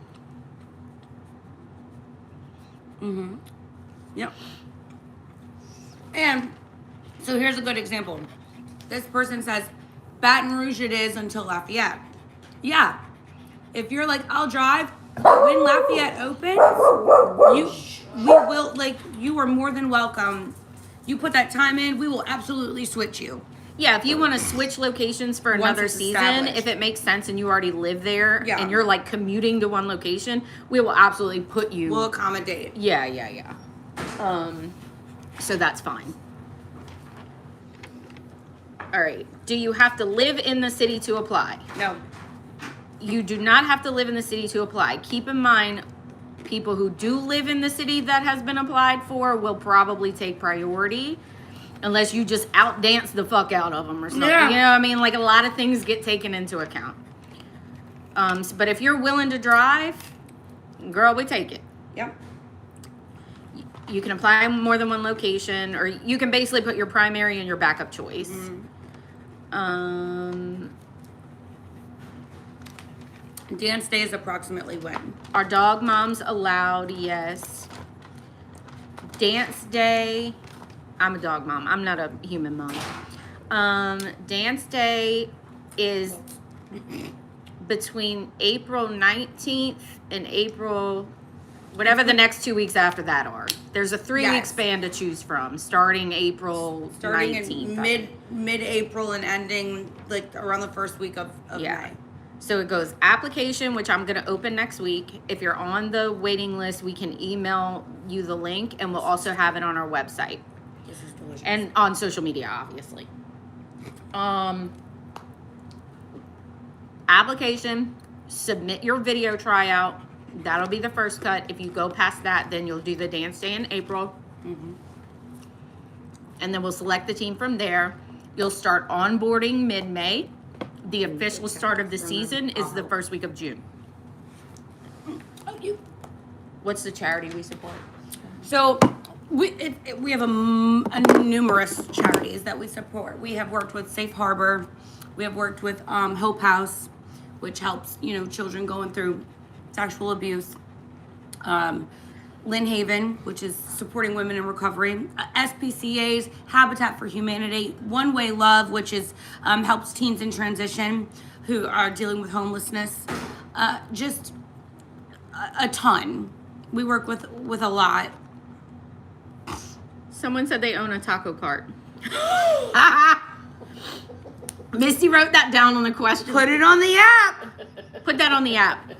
Mm-hmm. Yep. And so here's a good example. This person says, Baton Rouge it is until Lafayette. Yeah. If you're like, I'll drive, when Lafayette opens, you are more than welcome. You put that time in, we will absolutely switch you. Yeah, if you want to switch locations for another it's season, established. if it makes sense and you already live there Yeah. and you're like commuting to one location, we will absolutely put you. We'll accommodate. Yeah. So that's fine. All right. Do you have to live in the city to apply? No. You do not have to live in the city to apply. Keep in mind, people who do live in the city that has been applied for will probably take priority unless you just outdance the fuck out of them or something. Yeah. You know what I mean? Like, a lot of things get taken into account. But if you're willing to drive, girl, we take it. Yep. You can apply more than one location, or you can basically put your primary and your backup choice. Mm-hmm. Dance day is approximately when? Are dog moms allowed? Yes. Dance day, I'm a dog mom. I'm not a human mom. Dance day is between April 19th and April, whatever the next 2 weeks after that are. There's a 3-week Yes. span to choose from, starting April Starting 19th. in mid-April and ending like around the first week of Yeah. May. So it goes application, which I'm going to open next week. If you're on the waiting list, we can email you the link, and we'll also have it on our website This is delicious. and on social media, obviously. Application, submit your video tryout. That'll be the first cut. If you go past that, then you'll do the dance day in April. Mm-hmm. And then we'll select the team from there. You'll start onboarding mid-May. The official start of the season is the first week of June. Oh, you. What's the charity we support? So we have a numerous charities that we support. We have worked with Safe Harbor. We have worked with Hope House, which helps children going through sexual abuse. Lynn Haven, which is supporting women in recovery. SPCA's Habitat for Humanity. One Way Love, which is helps teens in transition who are dealing with homelessness. Just a ton. We work with a lot. Someone said they own a taco cart. Misty wrote that down on the question. Put it on the app. Put that on the app.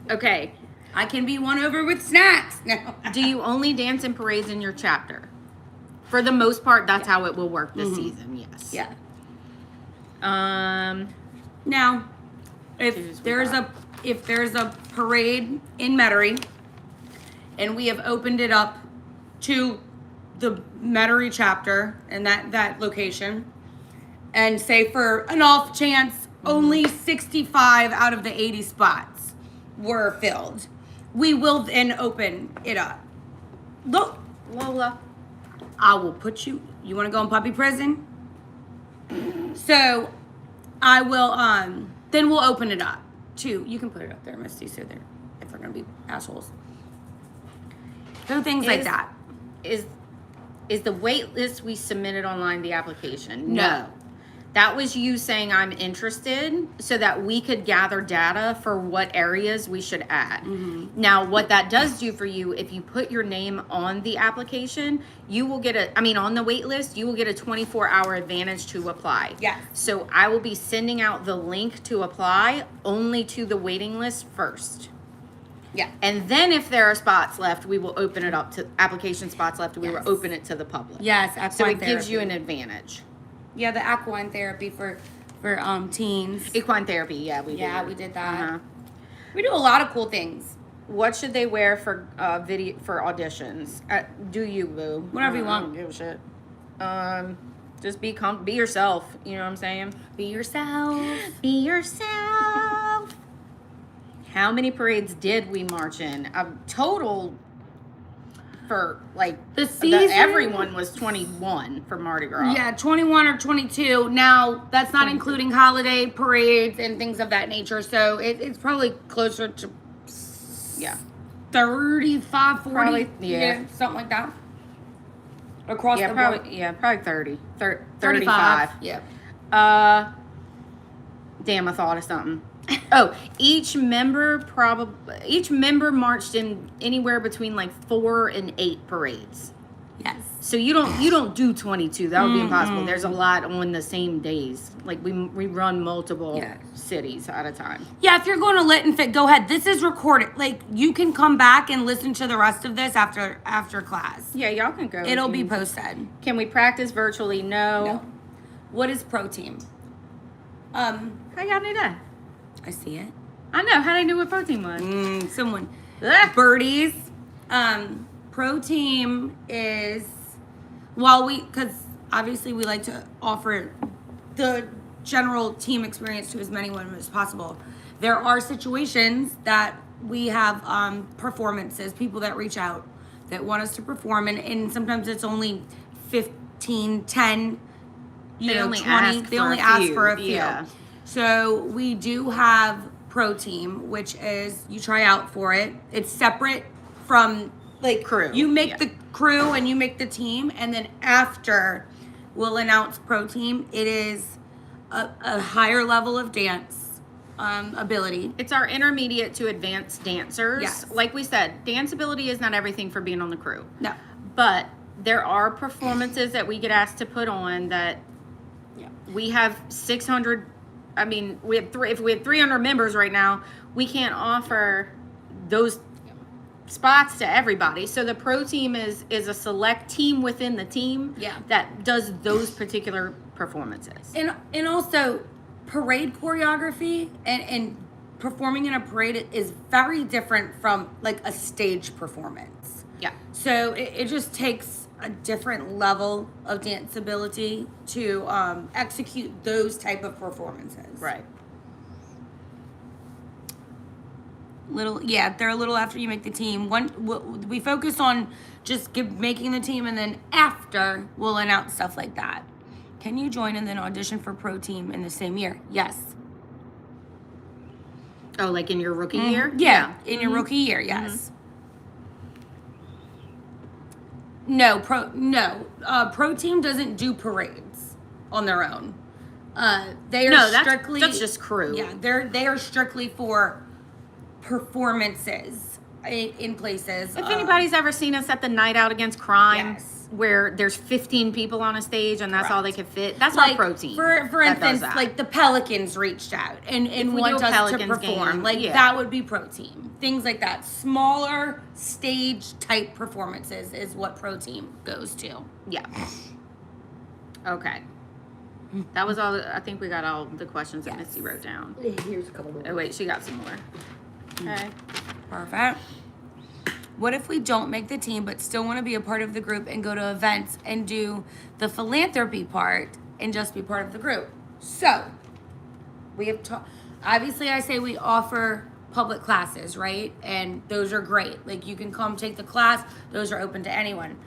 Okay. I can be won over with snacks. No. Do you only dance in parades in your chapter? For the most part, that's how it will work this season, yes. Yeah. Who's Now, if we there's got? a parade in Metairie, and we have opened it up to the Metairie chapter and that location, and say for an off chance only 65 out of the 80 spots were filled, we will then open it up. Look, Lola. I will put you want to go in puppy prison? So I will then we'll open it up to, you can put it up there, Misty, so they're, if they're gonna be assholes. So things like that. Is the wait list we submitted online the application? No. That was you saying I'm interested so that we could gather data for what areas we should add. Now, what that does do for you, if you put your name on the application, you will get on the wait list, you will get a 24-hour advantage to apply. Yes. So I will be sending out the link to apply only to the waiting list first. Yeah. And then if there are spots left, we will open it up to application spots left. We will Yes. open it to the public. Yes, equine So it gives you therapy. an advantage. Yeah, the equine therapy for teens. Equine therapy, yeah, we did that. Uh-huh. We do a lot of cool things. What should they wear for video for auditions? Do you, boo? Whatever you I want. don't give a shit. Just be yourself. You know what I'm saying? Be yourself. Be yourself. How many parades did we march in? A total for like The season. everyone was 21 for Mardi Gras. Yeah, 21 or 22. Now, that's not including holiday parades and things of that nature. So it's probably closer to Yeah. 35, 40. Probably, yeah. Something like that. Across Yeah, the probably board. yeah, probably 30. 35. Yeah. Damn, I thought of something. Oh, each member marched in anywhere between like 4 and 8 parades. Yes. So you don't do 22. That would be impossible. There's a lot on the same days. Like we run multiple Yes. cities at a time. Yeah, if you're going to Lit and Fit, go ahead. This is recorded. Like, you can come back and listen to the rest of this after class. Yeah, y'all can go. It'll be posted. Can we practice virtually? No. What is Pro Team? How y'all knew that? I see it. I know. How they knew what protein was? Someone. Ugh. Birdies. Pro Team is, because obviously we like to offer the general team experience to as many women as possible. There are situations that we have performances, people that reach out that want us to perform, and sometimes it's only 15, 10, They only 20. ask They for only a ask few, for a few. yeah. So we do have Pro Team, which is you try out for it. It's separate from like Crew, You make yeah. the crew and you make the team, and then after we'll announce Pro Team. It is a higher level of dance ability. It's our intermediate to advanced dancers. Yes. Like we said, dance ability is not everything for being on the crew. No. But there are performances that we get asked to put on that we have 600. I mean, if we have 300 members right now, we can't offer those spots to everybody. So the Pro Team is a select team within the team that does those particular performances. And also parade choreography and performing in a parade is very different from like a stage performance. Yeah. So it just takes a different level of dance ability to execute those type of performances. Right. They're a little after you make the team. We focus on just making the team, and then after we'll announce stuff like that. Can you join and then audition for Pro Team in the same year? Yes. Oh, like in your rookie year? Yeah, in your rookie year, yes. No, Pro Team doesn't do parades on their own. They are strictly that's just crew. Yeah, they are strictly for performances in places. If anybody's ever seen us at the Night Out Against Crime, Yes. where there's 15 people on a stage and that's all they could fit, that's like our protein. For that does instance, that. like the Pelicans reached out and we want do a us to Pelicans perform. game, yeah. That would be Pro Team. Things like that. Smaller stage type performances is what Pro Team goes to. Yeah. Okay. That was all. I think we got all the questions that Misty wrote down. Here's a couple more. Oh wait, she got some more. Okay. Perfect. What if we don't make the team but still want to be a part of the group and go to events and do the philanthropy part and just be part of the group? So, we have obviously I say we offer public classes, right? And those are great. Like you can come take the class. Those are open to anyone.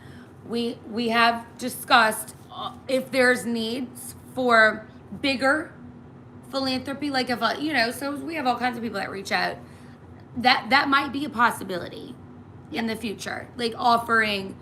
We have discussed if there's needs for bigger philanthropy, like if so we have all kinds of people that reach out. That might be a possibility in the future, like offering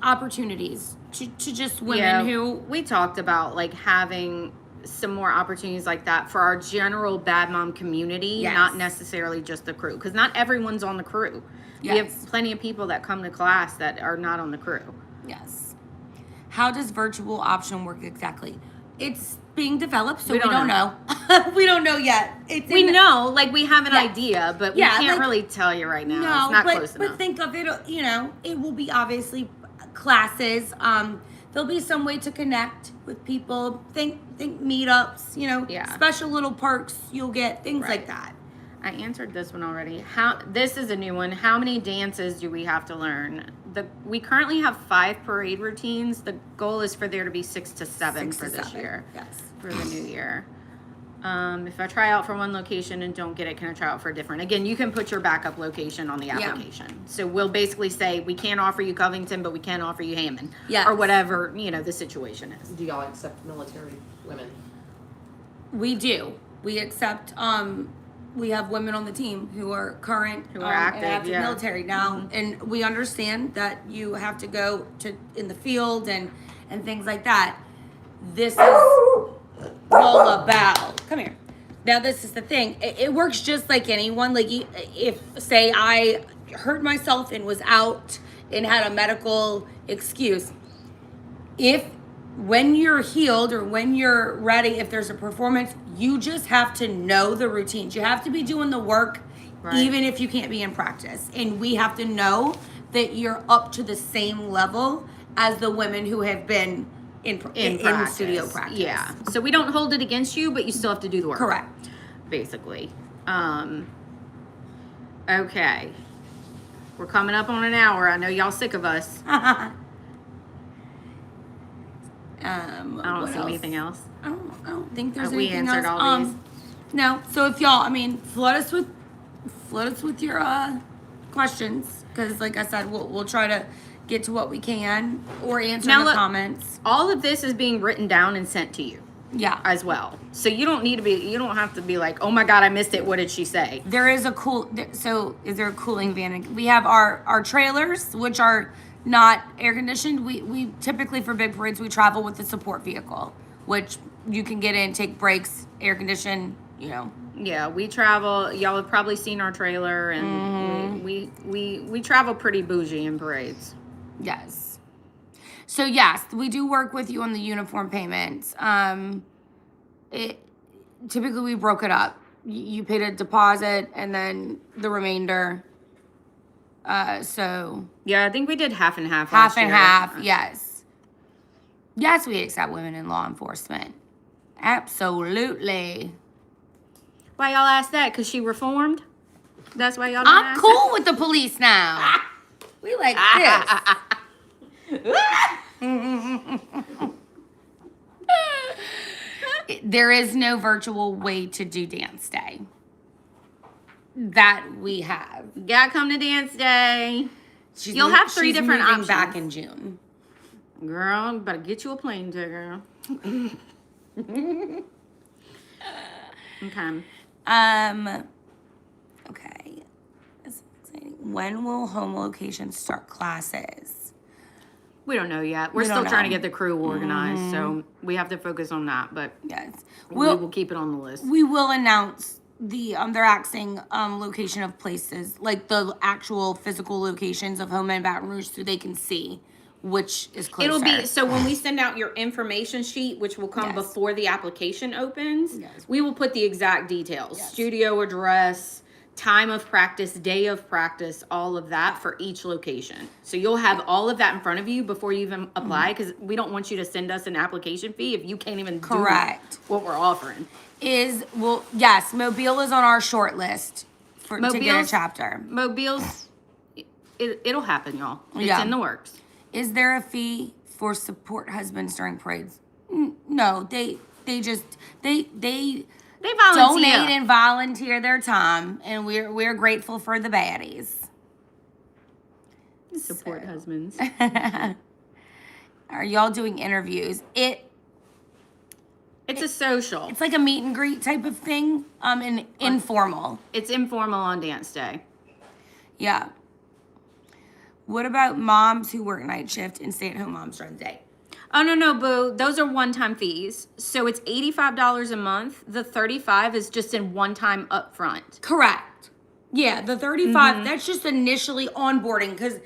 opportunities to just women who we talked about, like having some more opportunities like that for our general Bad Mom community, not necessarily just the crew, because not everyone's on the crew. We have plenty of people that come to class that are not on the crew. Yes. How does virtual option work exactly? It's being developed, so we don't don't know. We don't know yet. We know, like we have an Yeah. idea, but we Yeah, can't like- really tell you right now. No, It's not but, close but enough. think of it, you know, it will be obviously classes. There'll be some way to connect with people. Think meetups, you know, Yeah. special little perks you'll get, things Right. like that. I answered this one already. This is a new one. How many dances do we have to learn? We currently have 5 parade routines. The goal is for there to be 6 to 7 for this year. Yes. For the new year. If I try out for one location and don't get it, can I try out for a different? Again, you can put your backup location on the application. So we'll basically say we can't offer you Covington, but we can offer you Hammond. Yes. Or whatever, you know, the situation is. Do y'all accept military women? We do. We accept, we have women on the team who are current, Who are active, and active yeah. military now. And we understand that you have to go in the field and things like that. This is all about, come here. Now this is the thing. It works just like anyone. Like if say I hurt myself and was out and had a medical excuse, when you're healed or when you're ready, if there's a performance, you just have to know the routines. You have to be doing the work, Right. even if you can't be in practice. And we have to know that you're up to the same level as the women who have been in practice. studio practice. Yeah. So we don't hold it against you, but you still have to do the work. Correct. Basically. Okay. We're coming up on an hour. I know y'all sick of us. I don't what see anything else. I don't think there's We anything answered else. all these. No. So if y'all, I mean, flood us with your questions, because like I said, we'll try to get to what we can or answer Now the look- comments. All of this is being written down and sent to you Yeah. as well. So you don't have to be like, oh my God, I missed it. What did she say? There is so is there a cooling van? We have our trailers, which are not air conditioned. We typically, for big parades, we travel with a support vehicle, which you can get in, take breaks, air condition, you know. Yeah, we travel. Y'all have probably seen our trailer, and we travel pretty bougie in parades. Yes. So yes, we do work with you on the uniform payments. Typically we broke it up. You paid a deposit and then the remainder. So Yeah, I think we did half and half. half last and year. half. Yes. Yes, we accept women in law enforcement. Absolutely. Why y'all ask that? Cause she reformed. That's why y'all. I'm cool with the police now. We like this. There is no virtual way to do dance day that we have. Gotta come to dance day. She's You'll have 3 different moving options. back in June. Girl, better get you a plane ticket, girl. Okay. Okay. That's exciting. When will home locations start classes? We don't know yet. We're We still don't trying to know. get the crew organized, so we have to focus on that. But Yes. we will keep it on the list. We will announce the their axing location of places, like the actual physical locations of Home and Baton Rouge, so they can see which is closer. It'll be so when we send out your information sheet, which will come Yes. before the application opens, Yes. we will put the exact details: Yes. studio address, time of practice, day of practice, all of that for each location. So you'll have all of that in front of you before you even apply, because we don't want you to send us an application fee if you can't even Correct. do what we're offering. Yes, Mobile is on our short list to get a Mobile's- chapter. Mobiles, it'll happen, y'all. It's Yeah. in the works. Is there a fee for support husbands during parades? No, they just They donate volunteer. and volunteer their time, and we're grateful for the baddies. Support husbands. Are y'all doing interviews? It's a social. It's like a meet and greet type of thing, and informal. It's informal on dance day. Yeah. What about moms who work night shift and stay-at-home moms during the day? Oh, no, boo. Those are one-time fees. So it's $85 a month. The $35 is just in one-time upfront. Correct. Yeah, the 35, that's just initially onboarding, because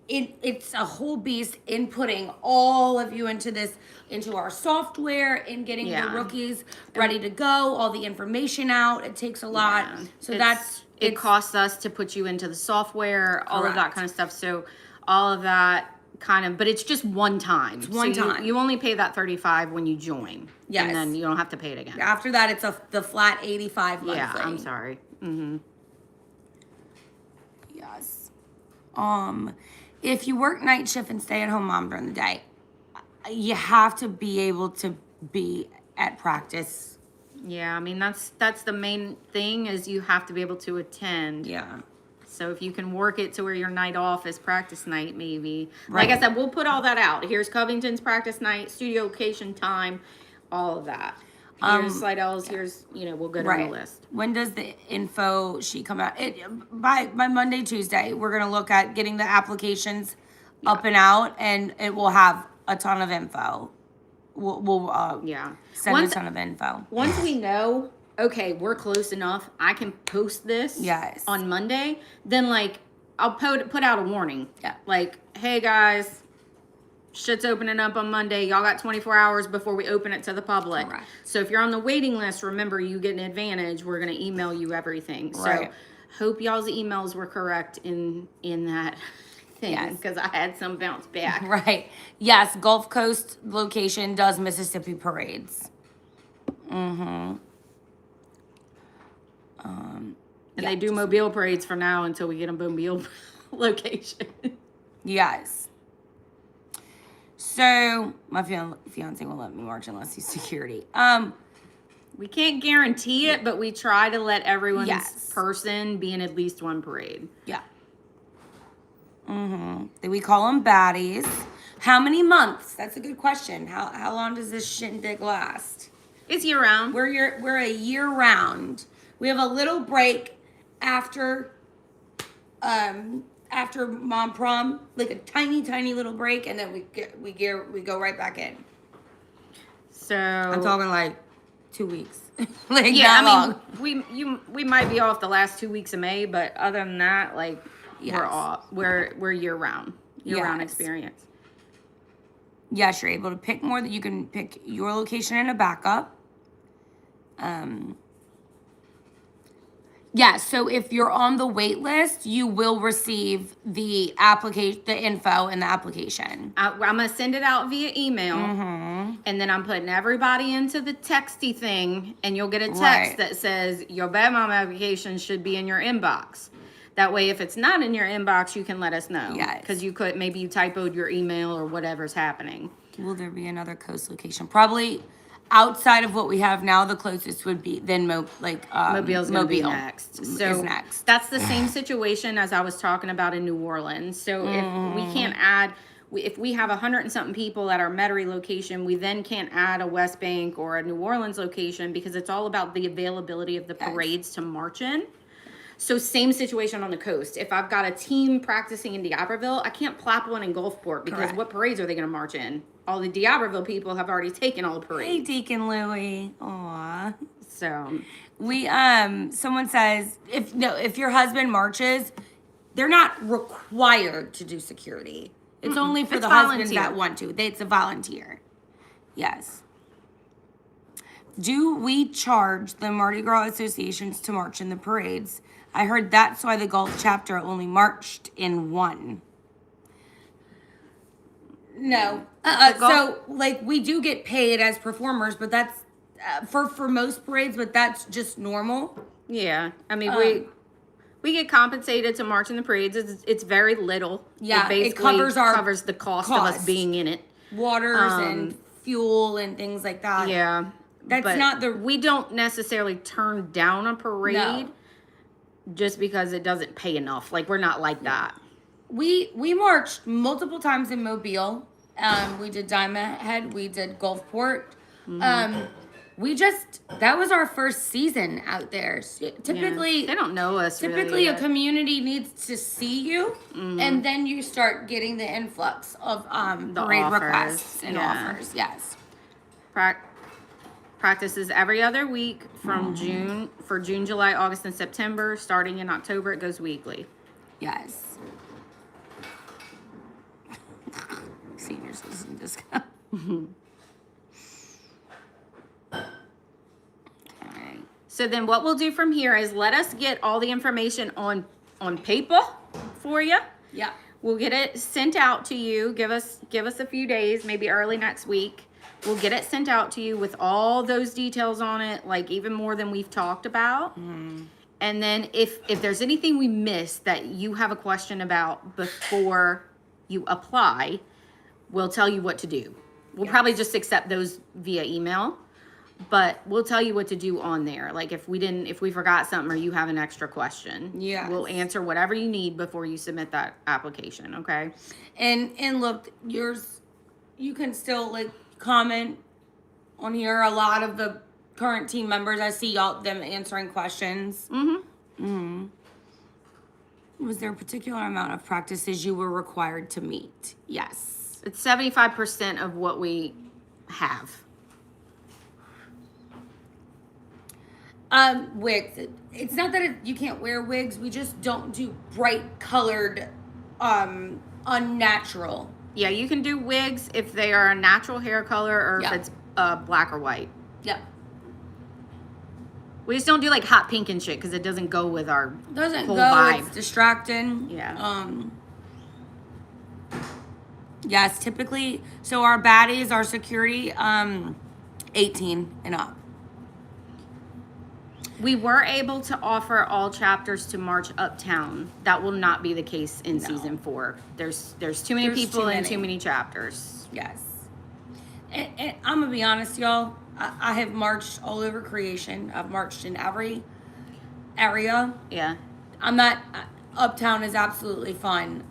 it's a whole beast inputting all of you into our software and getting the Yeah. rookies ready to go, all the information out. It takes a lot. Yeah. So It costs us to put you into the software, all of that Correct. kind of stuff. So all of that kind of, but it's just one time. It's one time. You only pay that $35 when you join. Yes. And then you don't have to pay it again. after that it's the flat 85 monthly. Yeah, I'm sorry. Mm-hmm. Yes. If you work night shift and stay at home mom during the day, you have to be able to be at practice. Yeah, I mean, that's the main thing is you have to be able to attend. Yeah. So if you can work it to where your night off is practice night, maybe. Right. Like I said, we'll put all that out. Here's Covington's practice night, studio location time, all of that. Here's Slidell's, here's, we'll go down the list. When does the info sheet come out? By Monday, Tuesday, we're going to look at getting the applications up and out, and it will have a ton of info. We'll send a ton of info. Once we know, okay, we're close enough, I can post this on Monday, then, I'll put out a warning. Yeah. Like, hey, guys, shit's opening up on Monday. Y'all got 24 hours before we open it to the public. Correct. So if you're on the waiting list, remember, you get an advantage. We're going to email you everything. Right. So hope y'all's emails were correct in that thing. Yes. Because I had some bounce back. Right. Yes, Gulf Coast location does Mississippi parades. Mm-hmm. And they do Mobile parades for now until we get a Mobile location. Yes. So my fiance won't let me march unless he's security. We can't guarantee it, but we try to let everyone's Yes. person be in at least one parade. Yeah. Mm-hmm. We call them baddies. How many months? That's a good question. How long does this shindig last? It's year round. We're a year round. We have a little break after mom prom, like a tiny little break, and then we go right back in. So I'm talking like 2 weeks. Like yeah, that long. we might be off the last 2 weeks of May, but other than that, Yes. we're off. We're year round Yes. experience. Yes, you're able to pick more. That you can pick your location and a backup. Yeah, so if you're on the wait list, you will receive the info in the application. I'm gonna send it out via email, and then I'm putting everybody into the texty thing, and you'll get a text Right. that says your Bad Mom application should be in your inbox. That way, if it's not in your inbox, you can let us know. Yes. Because you typoed your email or whatever's happening. Will there be another coast location? Probably outside of what we have now, the closest would be then Mobile's gonna be next. So is next. That's the same situation as I was talking about in New Orleans. So if we can't add, if we have 100 and something people at our Metairie location, we then can't add a West Bank or a New Orleans location because it's all about the availability of the parades to march in. So same situation on the coast. If I've got a team practicing in D'Iberville, I can't plop one in Gulfport because Correct. what parades are they going to march in? All the D'Iberville people have already taken all the Hey, parades. Deacon Louie. Aw. So We someone says if your husband marches, they're not required to do security. It's only for It's the husbands volunteer. that want to. It's a volunteer. Yes. Do we charge the Mardi Gras associations to march in the parades? I heard that's why the Gulf chapter only marched in one. No. So we do get paid as performers, but that's for most parades, but that's just normal. yeah, I mean we get compensated to march in the parades. It's very little. Yeah, it basically covers the cost of us being in it. Waters and fuel and things like that. Yeah, That's but not the- we don't necessarily turn down a parade No. just because it doesn't pay enough. Like we're not like that. We marched multiple times in Mobile. We did Diamond Head. We did Gulfport. That was our first season out there. Typically, They don't know us. Typically, really a yet. community needs to see you, and then you start getting the influx of parade offers, requests and yeah. offers. Yes. Practices every other week from June, July, August, and September. Starting in October, it goes weekly. Yes. just gonna. Okay. So then what we'll do from here is let us get all the information on paper for you. Yeah. We'll get it sent out to you. Give us a few days, maybe early next week. We'll get it sent out to you with all those details on it, like even more than we've talked about. And then if there's anything we missed that you have a question about before you apply, we'll tell you what to do. We'll probably just accept those via email, but we'll tell you what to do on there. Like if we forgot something or you have an extra question, we'll answer whatever you need before you submit that application. Okay. And look, you can still like comment on here. A lot of the current team members, I see them answering questions. Was there a particular amount of practices you were required to meet? Yes. It's 75% of what we have. Wigs. It's not that you can't wear wigs. We just don't do bright colored, unnatural. Yeah, you can do wigs if they are a natural hair color or if it's black or white. Yep. We just don't do like hot pink and shit because it doesn't go with our whole go. vibe. It's distracting. Yeah. Yes, typically. So our baddies, our security, 18 and up. We were able to offer all chapters to march uptown. That will not be the case in season 4. There's too many people and too many chapters. Yes. And I'm gonna be honest, y'all. I have marched all over Creation. I've marched in every area. Yeah. I'm not. Uptown is absolutely fun.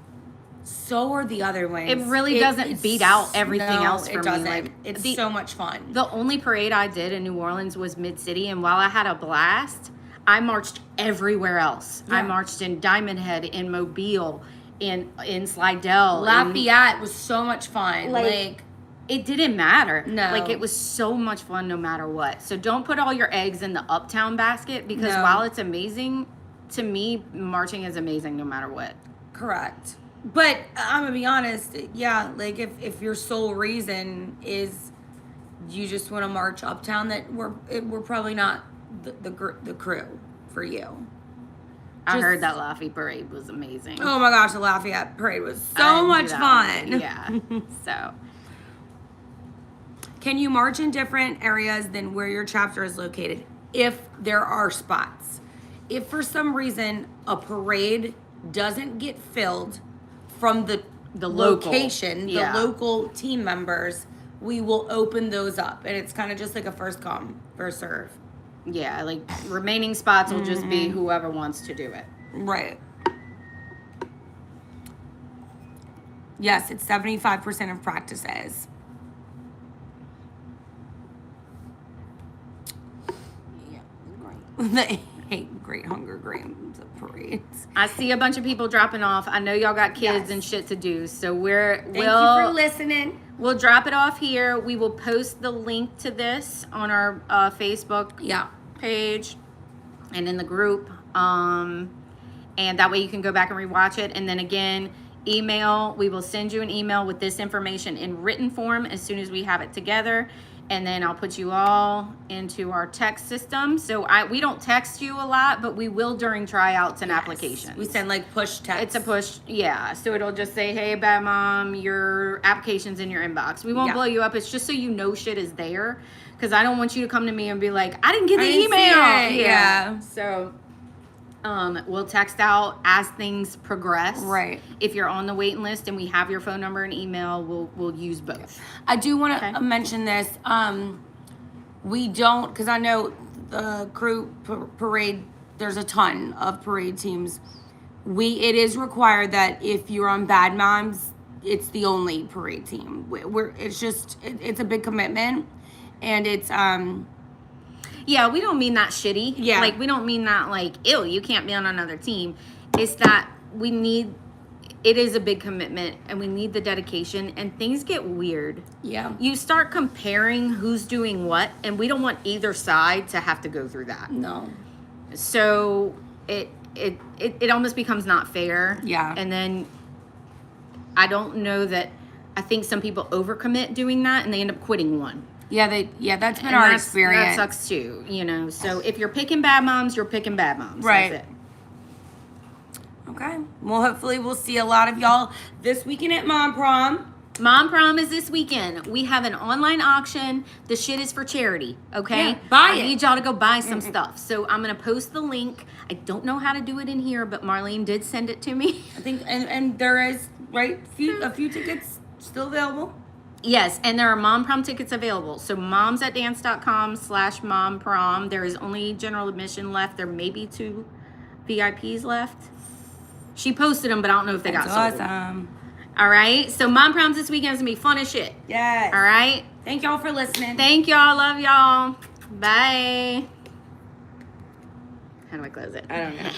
So are the other ones. It really doesn't beat out everything else for it doesn't. me. Like it's so much fun. The only parade I did in New Orleans was Mid-City, and while I had a blast, I marched everywhere else. Yeah. I marched in Diamond Head, in Mobile, in Slidell. Lafayette was so much fun. Like it didn't matter. No. Like it was so much fun no matter what. So don't put all your eggs in the Uptown basket because while it's amazing, to me, marching is amazing no matter what. Correct. But I'm gonna be honest, yeah, like if your sole reason is you just want to march uptown, that we're probably not the crew for you. I heard that Lafayette parade was amazing. Oh my gosh, the Lafayette parade was so much fun. Yeah. So, can you march in different areas than where your chapter is located if there are spots? If for some reason a parade doesn't get filled from the location, the local team members, we will open those up, and it's kind of just like a first come, first serve. Yeah, like remaining spots will just be whoever wants to do it. Right. Yes, it's 75% of practices. Yeah, great. Great Hunger Games parades. I see a bunch of people dropping off. I know y'all got kids and shit to do, so Thank you for listening. We'll drop it off here. We will post the link to this on our Facebook page and in the group, and that way you can go back and rewatch it. And then again, email. We will send you an email with this information in written form as soon as we have it together. And then I'll put you all into our text system. So we don't text you a lot, but we will during tryouts and applications. We send like push text. It's a push, yeah. So it'll just say, hey, Bad Mom, your application's in your inbox. We won't blow you up. It's just so you know shit is there. Because I don't want you to come to me and be like, I didn't get the email. Yeah. So we'll text out as things progress. Right. If you're on the waiting list and we have your phone number and email, we'll use both. I do want to mention this. We don't, because I know the crew parade, there's a ton of parade teams. It is required that if you're on Bad Moms, it's the only parade team. It's a big commitment, and it's Yeah, we don't mean that shitty. Yeah. Like, we don't mean that, like, ew, you can't be on another team. It's that it is a big commitment, and we need the dedication, and things get weird. Yeah. You start comparing who's doing what, and we don't want either side to have to go through that. No. So it almost becomes not fair. Yeah. And then I don't know that I think some people overcommit doing that and they end up quitting one. Yeah, that's been And our that's- experience. That sucks too, you know. So if you're picking bad moms, you're picking bad moms. Right. That's it. Okay. Well, hopefully we'll see a lot of y'all this weekend at Mom Prom. Mom Prom is this weekend. We have an online auction. The shit is for charity, okay? Yeah, buy I it. need y'all to go buy some stuff. So I'm going to post the link. I don't know how to do it in here, but Marlene did send it to me. I think, and there is, right, a few tickets still available. Yes, and there are Mom Prom tickets available. So momsatdance.com/Mom Prom. There is only general admission left. There may be 2 VIPs left. She posted them, but I don't know if they got sold. Awesome. All right. So Mom Prom's this weekend is going to be fun as shit. Yes. All right. Thank y'all for listening. Thank y'all. Love y'all. Bye. How do I close it? I don't know.